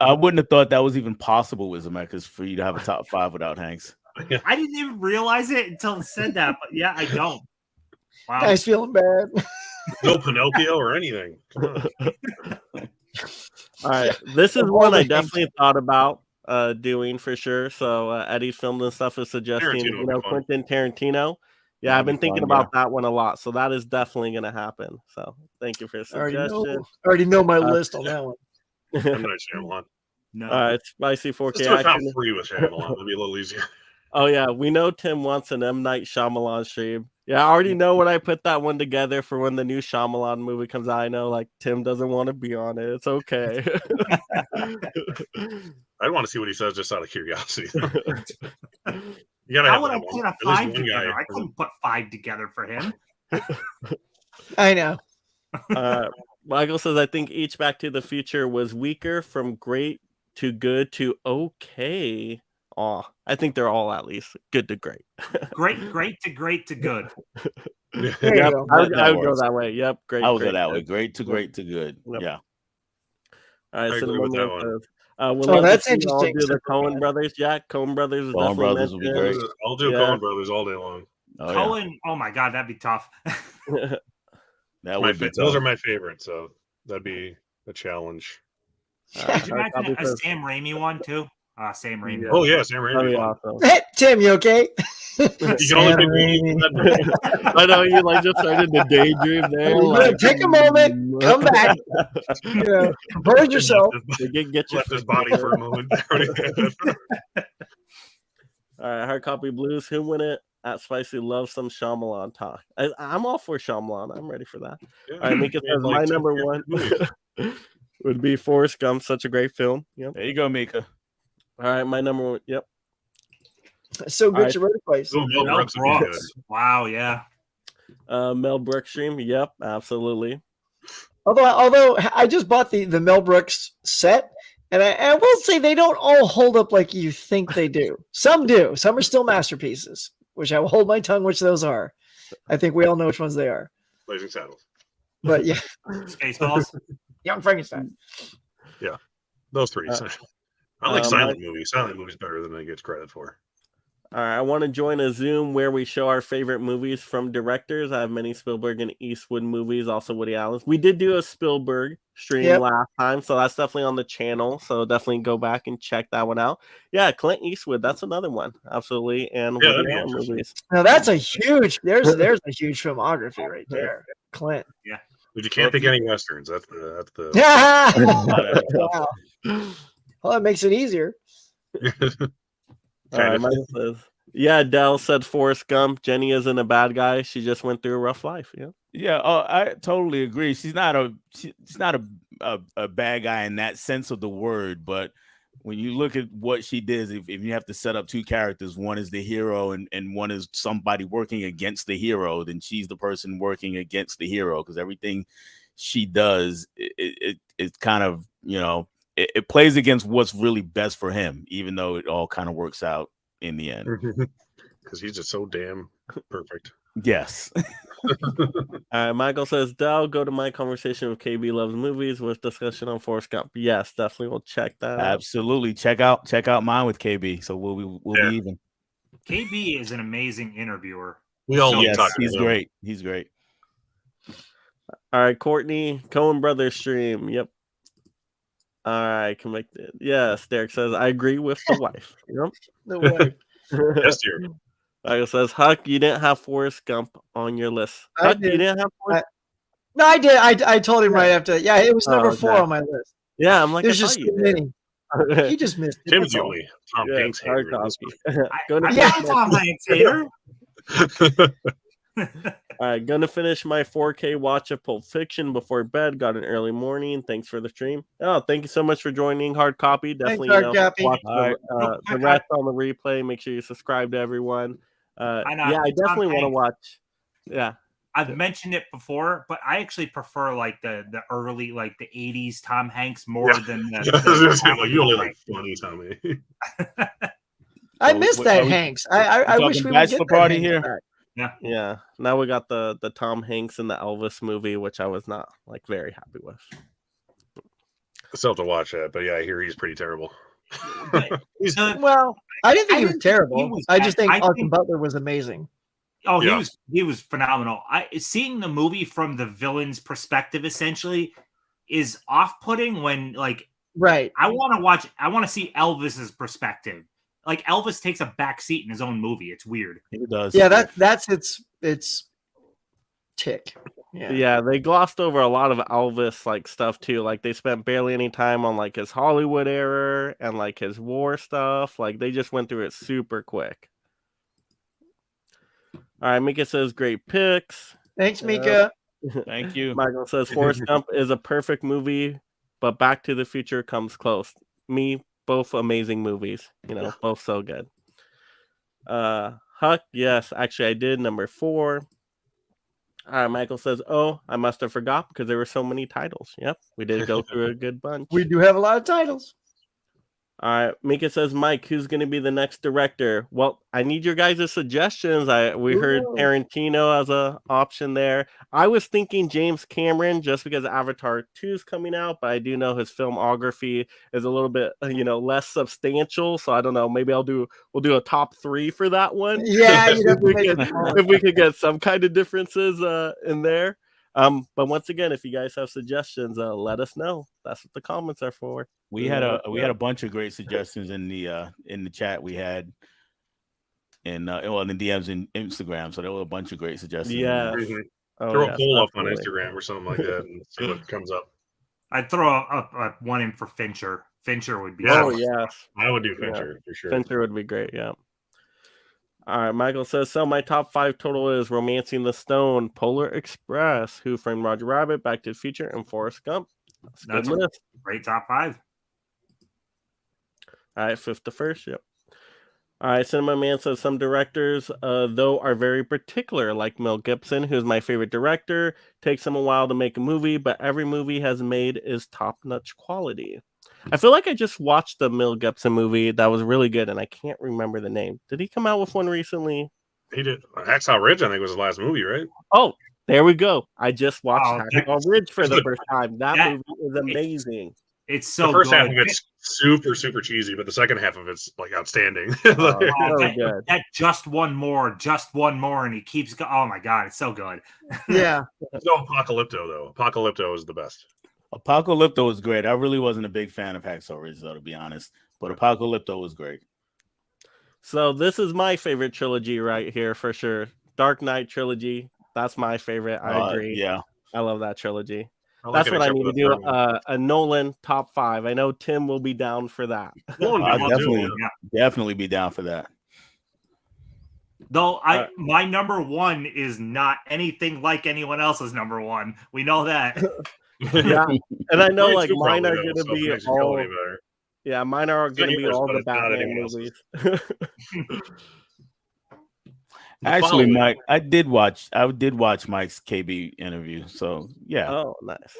I wouldn't have thought that was even possible with Zemeckis for you to have a top 5 without Hanks. I didn't even realize it until it said that, but yeah, I don't. Wow. Guy's feeling bad. No Pinocchio or anything. Come on. All right, this is one I definitely thought about. doing for sure. So Eddie's Films and Stuff is suggesting, Tarantino would be fun. Quentin Tarantino. Yeah, I've That'd be been thinking fun, about that one a lot. So that is definitely going to happen. So thank you for the I suggestion. already know my list on that one. M. Night Shyamalan. No. All right, spicy 4K Let's do a top action. 3 with Shyamalan. It'll be a little easier. Oh yeah, we know Tim wants an M. Night Shyamalan stream. Yeah, I already know when I put that one together for when the new Shyamalan movie comes out. I know like Tim doesn't want to be on it. It's okay. I want to see what he says just out of curiosity. You gotta How have would that I one. put a At least 5 one together? guy. I couldn't put 5 together for him. I know. Michael says, I think each Back to the Future was weaker from great to good to okay. Aw, I think they're all at least good to great. Great to good. Yeah. There Yep, you go. I would That go works. that way. Yep, great. I would go great, that good. way. Great to great to good. Yep. Yeah. All right, I so agree with that one. we'll Oh, love that's to see you all interesting. do the Coen brothers. Yeah, Coen brothers is Coen definitely Brothers would be great. mentioned. I'll do Yeah. Coen Brothers all day long. Oh, yeah. Cohen, oh my god, that'd be tough. That would be Those tough. are my favorite, so that'd be a challenge. Could you Hard imagine copy a says, Sam Raimi one too? Sam Raimi. Yeah. Oh yeah, Sam that'd Raimi. be Fun. awesome. Hey, Tim, you okay? You can only Sam pick Raimi. I know you like just started to daydream there. You Like, gotta take a moment, come back, compose yourself. Get your left his body for a moment. All right, hard copy blues. Who win it? At Spicy loves some Shyamalan talk. I'm all for Shyamalan. I'm ready for that. Yeah. All right, Mika says my number one would be Forrest Gump. Such a great film. Yep. There you go, Mika. All right, my number one. Yep. So good, Alright. you wrote a place. Mel Mel Brooks would be good. Brooks. Wow, yeah. Mel Brooks stream. Yep, absolutely. Although I just bought the Mel Brooks set, and I will say they don't all hold up like you think they do. Some do. Some are still masterpieces, which I will hold my tongue which those are. I think we all know which ones they are. Blazing Saddles. But yeah, Spaceballs. Young Frankenstein. Those three. Uh, I like my- silent movies. Silent movies better than it gets credit for. All right, I want to join a Zoom where we show our favorite movies from directors. I have many Spielberg and Eastwood movies, also Woody Allen's. We did do a Spielberg stream last time, so that's definitely on the channel. So definitely go back and check that one out. Yeah, Clint Eastwood, that's another one, absolutely, and Yeah, Woody that'd be Allen interesting. movies. Now that's a huge. There's a huge filmography right there. Clint. But you can't pick any westerns. That's the. Wow. Well, that makes it easier. All right, Michael says, yeah, Dell said Forrest Gump. Jenny isn't a bad guy. She just went through a rough life. Yeah. Yeah, I totally agree. She's not a bad guy in that sense of the word, but when you look at what she did, if you have to set up two characters, one is the hero and one is somebody working against the hero, then she's the person working against the hero because everything she does, it kind of, it plays against what's really best for him, even though it all kind of works out in the end. Because he's just so damn perfect. Yes. Michael says, Dell, go to my conversation with KB Loves Movies with discussion on Forrest Gump. Yes, definitely. We'll check that out. Absolutely. Check out mine with KB. So we'll be even. KB is an amazing interviewer. We all love Yes, talking he's to him. great. He's great. All right, Courtney, Coen Brothers stream. Yep. All right, convicted. Yes, Derek says, I agree with the wife. Yep. No way. Yes, dear. Michael says, Huck, you didn't have Forrest Gump on your list. I Huck, you did. didn't have Forrest No, I did. I told him right after. Yeah, it was Oh, number 4 okay. on my list. Yeah, I'm like, There's I just thought too you many. did. He just missed it. Tim's That's the all. only Tom Yeah, Hanks hard hater in this copy. Gonna I'm finish not a Tom Hanks hater. one. All right, gonna finish my 4K watch of Pulp Fiction before bed. Got an early morning. Thanks for the stream. Oh, thank you so much for joining. Hard copy. Definitely, Hard copy. watch All right. the rest on the replay. Make sure you subscribe to everyone. I know, Yeah, I Tom definitely want to Hanks. watch. Yeah, I've mentioned it before, but I actually prefer like the early, like the 80s Tom Hanks more Yeah. than I was gonna say, like, you only like funny Tommy. I So, missed what- that are we- Hanks. I we wish talking we would bachelor get that party Hanks here? back. yeah. Now we got the Tom Hanks and the Elvis movie, which I was not like very happy with. I still have to watch that, but yeah, I hear he's pretty terrible. He's Well, I didn't think he was didn't think terrible. he was I bad. just think I Austin think- Butler was amazing. Oh, Yeah. he was phenomenal. Seeing the movie from the villain's perspective essentially is off-putting when like Right. I want to see Elvis's perspective. Like Elvis takes a back seat in his own movie. It's weird. He does. Yeah, that's its tick. Yeah. Yeah, they glossed over a lot of Elvis like stuff too. Like they spent barely any time on like his Hollywood era and like his war stuff. Like they just went through it super quick. All right, Mika says great picks. Thanks, Mika. Thank you. Michael says Forrest Gump is a perfect movie, but Back to the Future comes close. Me, both amazing movies. You know, both so good. Huck, yes, actually I did. Number 4. Michael says, "Oh, I must have forgot because there were so many titles." Yep, we did go through a good bunch. We do have a lot of titles. All right, Mika says, "Mike, who's going to be the next director?" Well, I need your guys' suggestions. We heard Tarantino as an option there. I was thinking James Cameron just because Avatar 2 is coming out, but I do know his filmography is a little bit, less substantial. So I don't know. Maybe we'll do a top 3 for that one. Yeah, if we could get some kind of differences in there. But once again, if you guys have suggestions, let us know. That's what the comments are for. We had a bunch of great suggestions in the chat. We had in the DMs and Instagram, so there were a bunch of great suggestions. Yeah, throw a poll up on Instagram or something like that and see what comes up. I'd throw up one in for Fincher. Fincher would be. Yes, I would do Fincher for sure. Fincher would be great. Yeah. All right, Michael says, so my top 5 total is Romancing the Stone, Polar Express, Who Framed Roger Rabbit, Back to the Future, and Forrest Gump. That's a good list. Great top 5. All right, 5th to 1st, yep. All right, Cinema Man says some directors, though, are very particular, like Mel Gibson, who's my favorite director. Takes him a while to make a movie, but every movie has made is top-notch quality. I feel like I just watched the Mel Gibson movie that was really good, and I can't remember the name. Did he come out with one recently? He did. Hacksaw Ridge, I think, was his last movie, right? Oh, there we go. I just watched Hacksaw Ridge for the first time. That movie is amazing. It's so the first good. half of it's super, super cheesy, but the second half of it's like outstanding. So good. That just one more, and he keeps going. Oh my god, it's so good. Yeah. No Apocalypto though. Apocalypto is the best. Apocalypto was great. I really wasn't a big fan of Hacksaw Ridge, though, to be honest. But Apocalypto was great. So this is my favorite trilogy right here for sure. Dark Knight trilogy. That's my favorite. I agree. Yeah, I love that trilogy. Like That's what I need to do. A Nolan top 5. I know Tim will be down for that. Definitely be down for that. Though my number 1 is not anything like anyone else's number 1. We know that. Yeah, and I know like mine are going to be all. Yeah, mine are going to be all the but it's not Batman anyone movies. Actually, Mike, I did watch Mike's KB interview. So yeah. Oh, nice.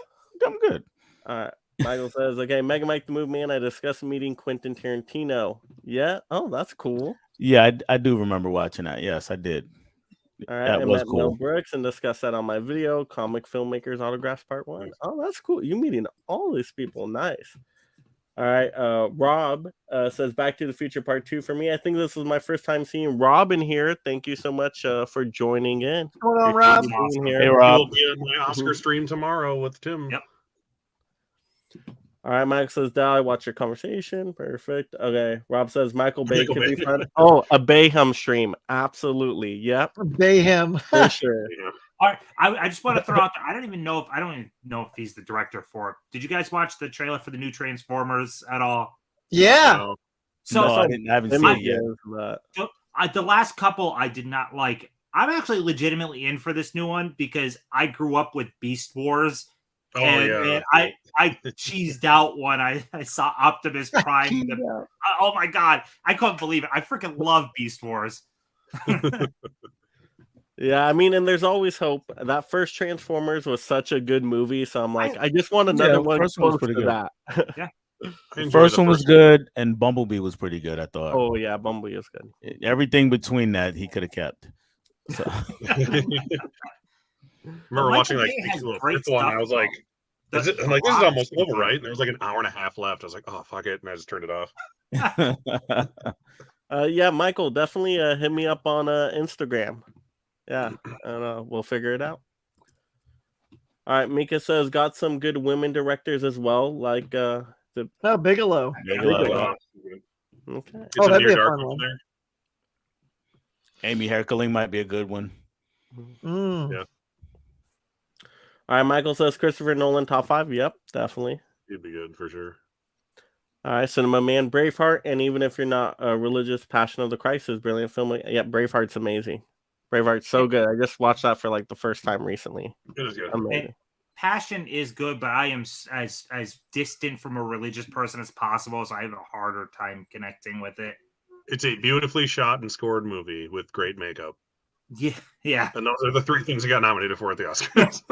I'm good. All right. Michael says, okay, Mega Mike the Movie Man, I discussed meeting Quentin Tarantino. Yeah. Oh, that's cool. Yeah, I do remember watching that. Yes, I did. All right. That I was met cool. Mel Brooks and discussed that on my video, Comic Filmmakers Autographs Part 1. Oh, that's cool. You meeting all these people. Nice. All right. Rob says Back to the Future Part 2 for me. I think this was my first time seeing Rob in here. Thank you so much for joining in. What's going on, Rob? Hey, Rob. You'll be on my Oscar stream tomorrow with Tim. Yep. All right, Mike says, I watch your conversation. Perfect. Okay. Rob says Michael Bay could be fun. Oh, a Bayhem stream. Absolutely. Yep. Bayhem. For sure. Yeah. All right, I just want to throw out there. I don't even know if he's the director for it. Did you guys watch the trailer for the new Transformers at all? Yeah. So I haven't seen it yet. The last couple I did not like. I'm actually legitimately in for this new one because I grew up with Beast Wars. And I cheesed out when I saw Optimus Prime. Oh my god, I couldn't believe it. I freaking love Beast Wars. Yeah, I mean, and there's always hope. That first Transformers was such a good movie, so I'm like, I just want another one close to that. Yeah. The first one was good, and Bumblebee was pretty good, I thought. Oh yeah, Bumblebee was good. Everything between that he could have kept. So. Remember watching like the fifth one, I was like, this is almost over, right? And there was like an hour and a half left. I was like, oh fuck it, and I just turned it off. Yeah, Michael, definitely hit me up on Instagram. Yeah, and we'll figure it out. All right, Mika says got some good women directors as well, like Oh, Bigelow. Bigelow. Okay. It's Oh, a that'd be Near a Dark fun one. there. Amy Herculing might be a good one. Mm. Yeah. All right, Michael says Christopher Nolan top 5. Yep, definitely. He'd be good for sure. All right, Cinema Man, Braveheart, and even if you're not a religious, Passion of the Christ is brilliant film. Yep, Braveheart's amazing. Braveheart's so good. I just watched that for like the first time recently. It is good. Amazing. Passion is good, but I am as distant from a religious person as possible, so I have a harder time connecting with it. It's a beautifully shot and scored movie with great makeup. Yeah. And those are the 3 things he got nominated for at the Oscars.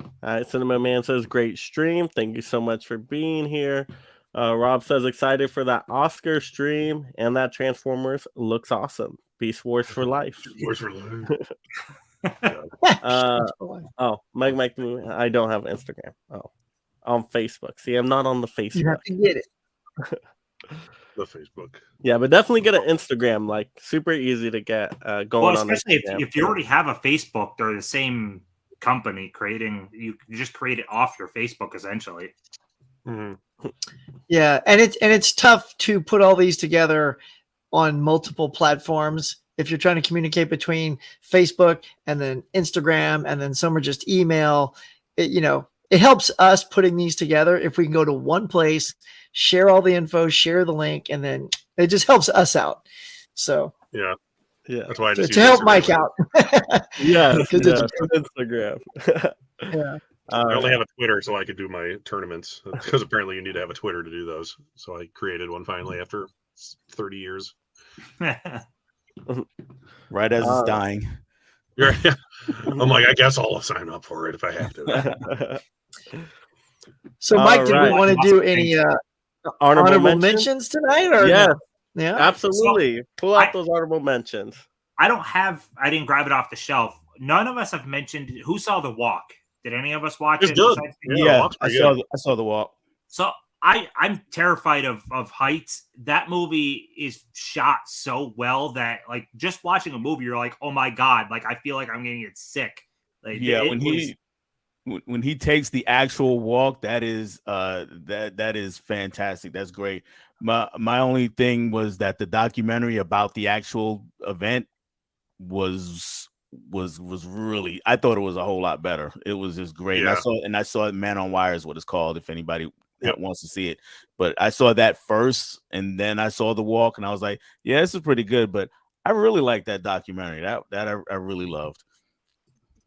All right, Cinema Man says great stream. Thank you so much for being here. Rob says excited for that Oscar stream, and that Transformers looks awesome. Beast Wars for life. Wars for life. Mike, I don't have Instagram. Oh, on Facebook. See, I'm not on the Facebook. You have to get it. The Facebook. Yeah, but definitely get an Instagram. Like super easy to get going Well, on. especially Instagram. if you already have a Facebook, they're the same company creating. You just create it off your Facebook essentially. Mm-hmm. Yeah, and it's tough to put all these together on multiple platforms. If you're trying to communicate between Facebook and then Instagram and then some are just email, it helps us putting these together if we can go to one place, share all the info, share the link, and then it just helps us out. So yeah, yeah, that's why I just to use help Instagram. Mike out. Yes, it's Instagram. yeah. I only have a Twitter, so I could do my tournaments because apparently you need to have a Twitter to do those. So I created one finally after 30 years. Right as it's dying. Yeah. I'm like, I guess I'll sign up for it if I have to. So, Mike, All did we right. want to do any honorable mentions tonight? Or Yeah, no? Yeah, absolutely. Pull out those honorable mentions. I didn't grab it off the shelf. None of us have mentioned who saw The Walk. Did any of us watch it? Good. Yeah, I saw The Walk. So I'm terrified of heights. That movie is shot so well that like just watching a movie, you're like, oh my God, like I feel like I'm getting it sick. Like, yeah, when he takes the actual walk, that is that is fantastic. That's great. My only thing was that the documentary about the actual event was really, I thought it was a whole lot better. It was just great. Yeah. And I saw it, Man on Wire is what it's called if anybody wants to see it. But I saw that first and then I saw The Walk and I was like, yeah, this is pretty good. But I really like that documentary. That I really loved.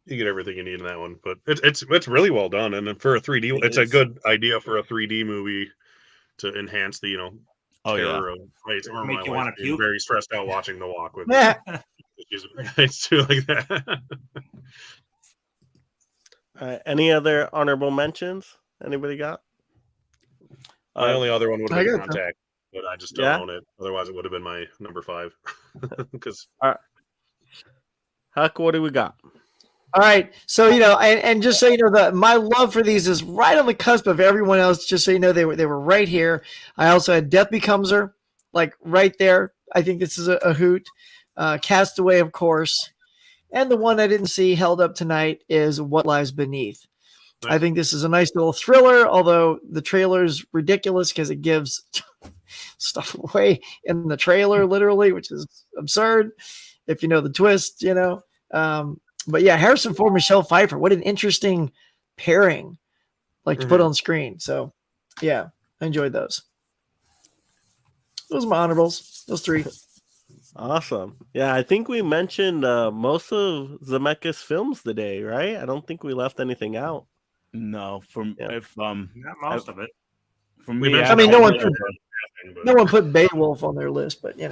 You get everything you need in that one, but it's really well done. And then for a 3D, it's a good idea for a 3D movie to enhance the terror of heights. Or Make my you wife wanna being puke? very stressed out watching The Walk with yeah. heights too, like that. Any other honorable mentions? Anybody got? My only other one would have I been got Contact, but I just don't own it. Otherwise, it would have been my number 5. Because Huck, what do we got? All right. So, and just so you know, my love for these is right on the cusp of everyone else. Just so you know, they were right here. I also had Death Becomes Her, like right there. I think this is a hoot. Castaway, of course. And the one I didn't see held up tonight is What Lies Beneath. Nice. I think this is a nice little thriller, although the trailer is ridiculous because it gives stuff away in the trailer, literally, which is absurd if you know the twist, But yeah, Harrison Ford, Michelle Pfeiffer. What an interesting pairing, to put on screen. So, yeah, I enjoyed those. Those are my honorables. Those 3. Awesome. Yeah, I think we mentioned most of Zemeckis films today, right? I don't think we left anything out. No, not most of it. For me, I mean, no one put Beowulf on their list, but no,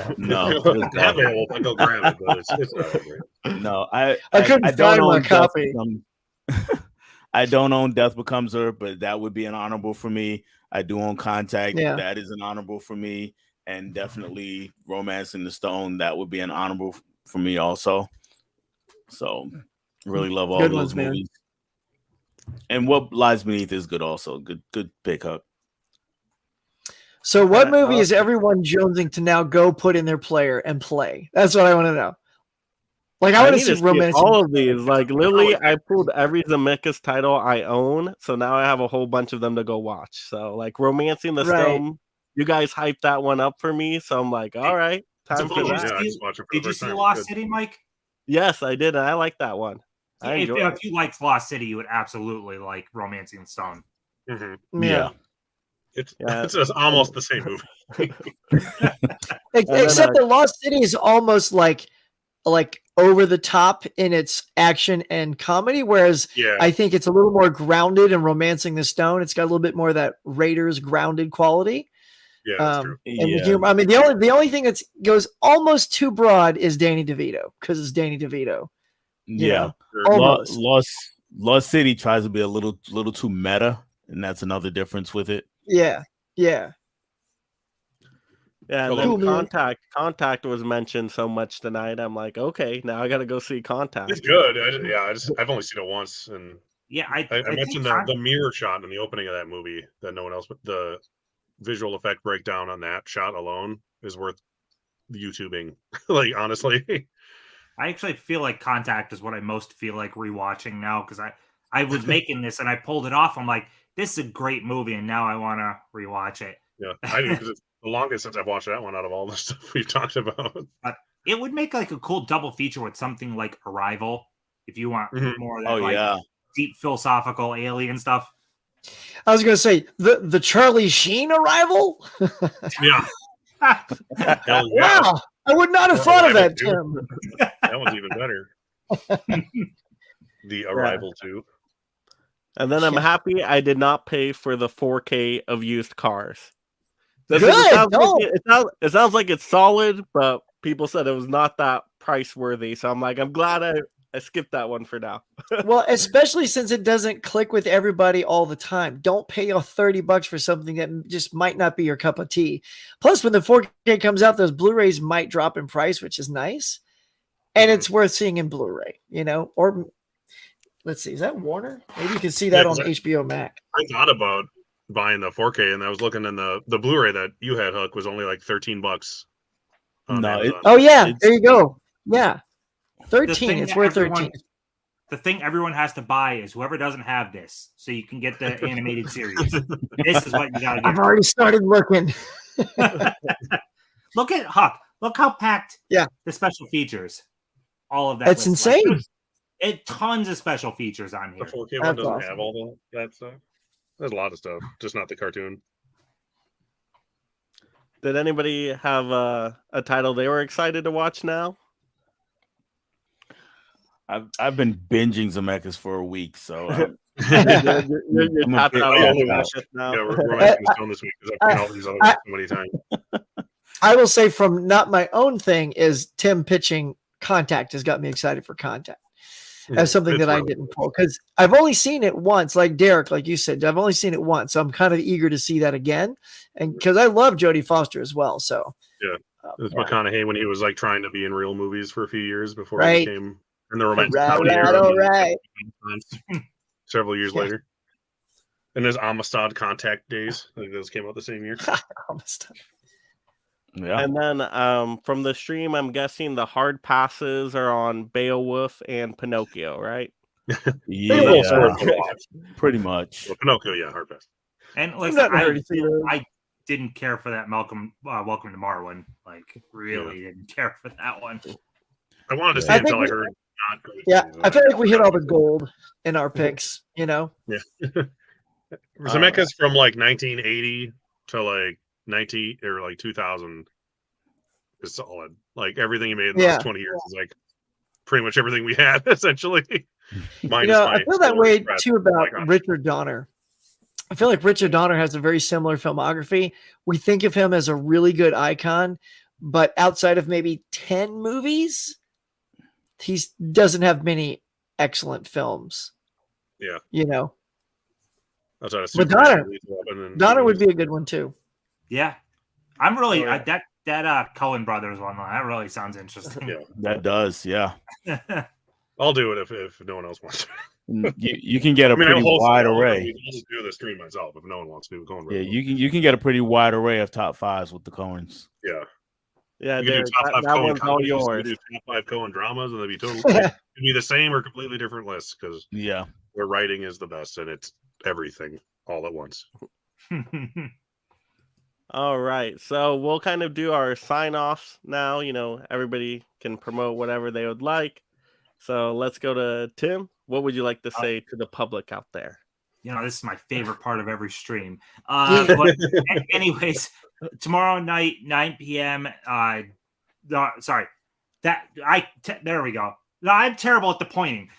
have Beowulf. I go grab it, but it's not great. No, I couldn't find my copy. I don't own Death Becomes Her, but that would be an honorable for me. I do own Contact. Yeah. That is an honorable for me, and definitely Romance in the Stone. That would be an honorable for me also. So, really love all those movies. And What Lies Beneath is good also. Good pickup. So what movie is everyone jonesing to now go put in their player and play? That's what I want to know. Like I I want need to to see see romance. all of these. Like literally, I pulled every Zemeckis title I own, so now I have a whole bunch of them to go watch. So like, Romancing the Right. Stone, you guys hyped that one up for me, so I'm like, all right, It's a time fun for one. that. Yeah, I just watched it for the Did you first see time. Lost It's good. City, Mike? Yes, I did, and I like that one. I If, enjoyed it. if you liked Lost City, you would absolutely like Romancing the Stone. Mm-hmm. Yeah. It's almost the same movie. Except that Lost City is almost like over the top in its action and comedy, whereas Yeah. I think it's a little more grounded in Romancing the Stone. It's got a little bit more of that Raiders grounded quality. Yeah, that's true. And the humor. I mean, the only thing that goes almost too broad is Danny DeVito because it's Danny DeVito. You know? Almost. Lost City tries to be a little too meta, and that's another difference with it. Yeah. Yeah, and Cool, then Contact was mentioned so much tonight. I'm like, okay, now I got to go see Contact. It's good. I've only seen it once, and Yeah, I mentioned the mirror shot in the opening of that movie that no one else. But the visual effect breakdown on that shot alone is worth YouTubing. Like honestly, I actually feel like Contact is what I most feel like rewatching now because I was making this and I pulled it off. I'm like, this is a great movie, and now I want to rewatch it. yeah, I do because it's the longest since I've watched that one out of all the stuff we've talked about. But it would make like a cool double feature with something like Arrival, if you want more of that deep philosophical alien stuff. I was going to say the Charlie Sheen Arrival. Yeah. Hell yeah. Wow, I would not have thought of that, Tim. That one's even better. The Arrival too. And then I'm happy I did not pay for the 4K of used cars. Good. It sounds like it's solid, but people said it was not that price worthy. So I'm like, I'm glad I skipped that one for now. Well, especially since it doesn't click with everybody all the time. Don't pay your $30 for something that just might not be your cup of tea. Plus, when the 4K comes out, those Blu-rays might drop in price, which is nice. And it's worth seeing in Blu-ray, or let's see, is that Warner? Maybe you can see that on HBO Max. I thought about buying the 4K, and I was looking in the Blu-ray that you had, Hook, was only like $13. Oh yeah, there you go. Yeah, 13. It's worth 13. The thing everyone has to buy is whoever doesn't have this, so you can get the animated series. This is what you gotta get. I've already started looking. Look at Huck. Look how packed. Yeah, the special features. All of that. That's insane. Tons of special features on here. The 4K one doesn't have all that stuff. There's a lot of stuff, just not the cartoon. Did anybody have a title they were excited to watch now? I've been binging Zemeckis for a week, so We're Romancing the Stone this week because I've seen all these other ones so many times. I will say from not my own thing is Tim pitching Contact has got me excited for Contact. As something that I didn't pull because I've only seen it once, like Derek, like you said, I've only seen it once. So I'm kind of eager to see that again. And because I love Jodie Foster as well. So yeah, it was McConaughey when he was like trying to be in real movies for a few years before he became in the romantic comedy era. Several years later. And there's Amistad Contact days. I think those came out the same year. Amistad. Yeah. And then from the stream, I'm guessing the hard passes are on Beowulf and Pinocchio, right? Yeah, pretty much. Well, Pinocchio, yeah, hard pass. And like I didn't care for that Welcome to Marwin. Like, really didn't care for that one. I wanted to see it until I heard not great. Yeah, I feel like we hit all the gold in our picks, Yeah. Zemeckis from like 1980 to like 2000 is solid. Like everything he made in the last 20 years is like pretty much everything we had essentially. I feel that way too about Richard Donner. I feel like Richard Donner has a very similar filmography. We think of him as a really good icon, but outside of maybe 10 movies, he doesn't have many excellent films. Yeah. But Donner would be a good one too. Yeah. I'm really that Coen Brothers one. That really sounds interesting. Yeah, that does. Yeah, I'll do it if no one else wants to. You can get a pretty wide array. I'll just do the stream myself if no one wants to do Coen Yeah, Brothers. you can get a pretty wide array of top fives with the Coens. Yeah. Yeah, We could do Derek, top 5 that Coen one's all comedies. We yours. could do top 5 Coen dramas, and they'd be totally it'd be the same or completely different lists because Yeah. their writing is the best, and it's everything all at once. All right, so we'll kind of do our sign-offs now. Everybody can promote whatever they would like. So let's go to Tim. What would you like to say to the public out there? This is my favorite part of every stream. But anyways, tomorrow night, 9 p.m. Sorry, there we go. No, I'm terrible at the pointing.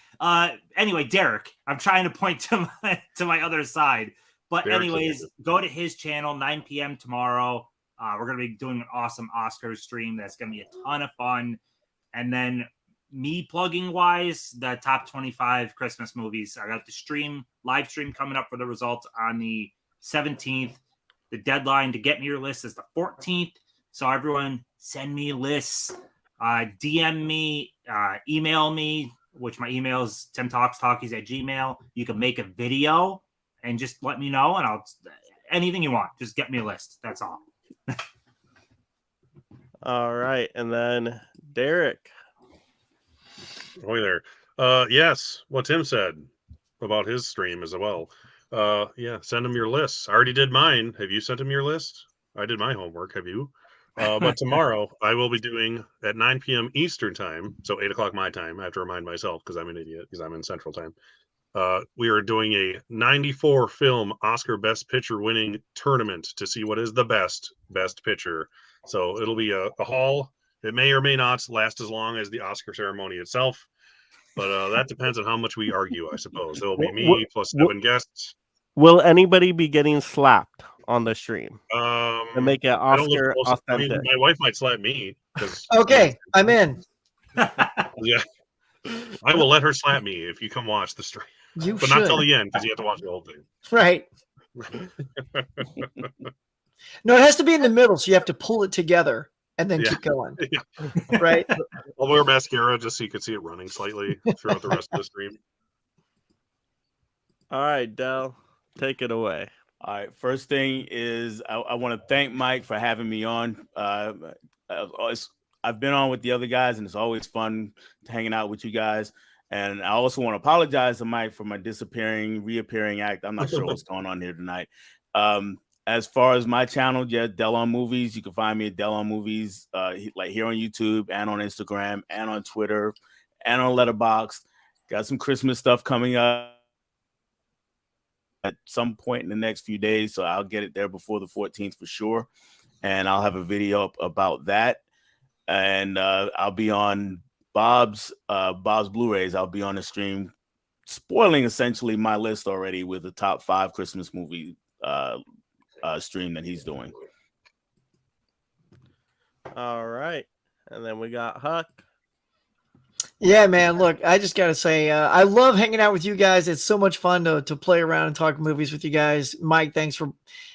Anyway, Derek, I'm trying to point to my other side. But anyways, go to his channel, 9 p.m. tomorrow. We're gonna be doing an awesome Oscars stream. That's gonna be a ton of fun. And then me plugging wise, the top 25 Christmas movies. I got the live stream coming up for the results on the 17th. The deadline to get me your list is the 14th. So everyone send me lists, DM me, email me, which my email is timtalkstalkies@gmail. You can make a video and just let me know, and anything you want. Just get me a list. That's all. All right, and then Derek. Oh, there. Yes, what Tim said about his stream as well. Yeah, send him your lists. I already did mine. Have you sent him your list? I did my homework. Have you? But tomorrow I will be doing at 9 p.m. Eastern time, so 8 o'clock my time. I have to remind myself because I'm an idiot because I'm in Central time. We are doing a 94 film Oscar Best Picture winning tournament to see what is the best picture. So it'll be a haul. It may or may not last as long as the Oscar ceremony itself, but that depends on how much we argue, I suppose. It'll be me plus 7 guests. Will anybody be getting slapped on the stream to make it I don't look Oscar close. I mean, authentic? my wife might slap me. Okay, I'm in. Yeah, I will let her slap me if you come watch the stream, You but should. not till the end because you have to watch the whole thing. Right. No, it has to be in the middle, so you have to pull it together and then keep going. Yeah. Right. I'll wear mascara just so you can see it running slightly throughout the rest of the stream. All right, Del, take it away. All right. First thing is I want to thank Mike for having me on. I've been on with the other guys, and it's always fun hanging out with you guys. And I also want to apologize to Mike for my reappearing act. I'm not sure what's going on here tonight. As far as my channel, yeah, Del on Movies. You can find me at Del on Movies, like here on YouTube and on Instagram and on Twitter and on Letterboxd. Got some Christmas stuff coming up at some point in the next few days, so I'll get it there before the 14th for sure. And I'll have a video up about that. And I'll be on Bob's Blu-rays. I'll be on the stream, spoiling essentially my list already with the top 5 Christmas movie stream that he's doing. All right, and then we got Huck. Yeah, man. Look, I just got to say, I love hanging out with you guys. It's so much fun to play around and talk movies with you guys. Mike, thanks for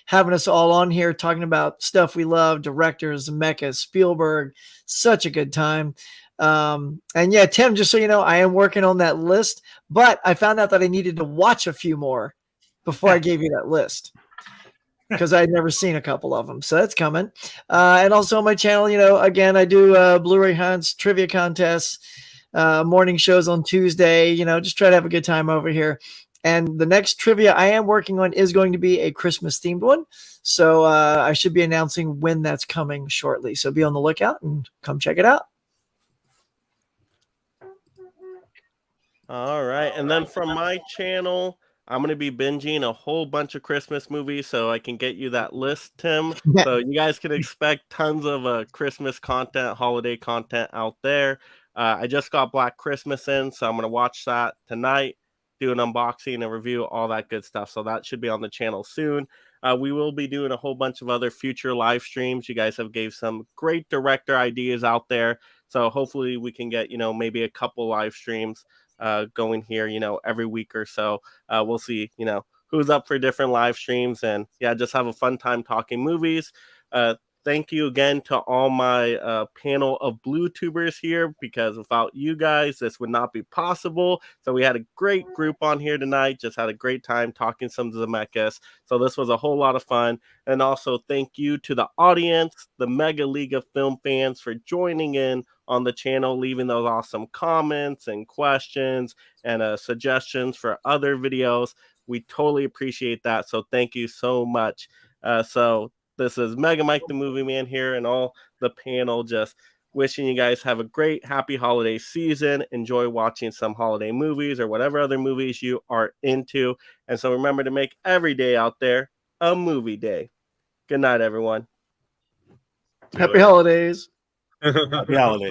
having us all on here talking about stuff we love, directors, Zemeckis, Spielberg. Such a good time. And yeah, Tim, just so you know, I am working on that list, but I found out that I needed to watch a few more before I gave you that list, because I'd never seen a couple of them. So that's coming. And also on my channel, again, I do Blu-ray hunts, trivia contests, morning shows on Tuesday, just try to have a good time over here. And the next trivia I am working on is going to be a Christmas themed one. So I should be announcing when that's coming shortly. So be on the lookout and come check it out. All right, and then from my channel, I'm going to be binging a whole bunch of Christmas movies so I can get you that list, Tim. So you guys can expect tons of Christmas content, holiday content out there. I just got Black Christmas in, so I'm going to watch that tonight, do an unboxing and review, all that good stuff. So that should be on the channel soon. We will be doing a whole bunch of other future live streams. You guys have gave some great director ideas out there. So hopefully we can get, maybe a couple live streams going here, every week or so. We'll see, who's up for different live streams, and yeah, just have a fun time talking movies. thank you again to all my panel of blue tubers here, because without you guys, this would not be possible. So we had a great group on here tonight, just had a great time talking some Zemeckis. So this was a whole lot of fun. And also thank you to the audience, the Mega League of Film fans, for joining in on the channel, leaving those awesome comments and questions and suggestions for other videos. We totally appreciate that. So thank you so much. So this is Mega Mike the Movie Man here, and all the panel just wishing you guys have a great, happy holiday season. Enjoy watching some holiday movies or whatever other movies you are into. And so remember to make every day out there a movie day. Good night, everyone. Happy holidays. Happy holidays.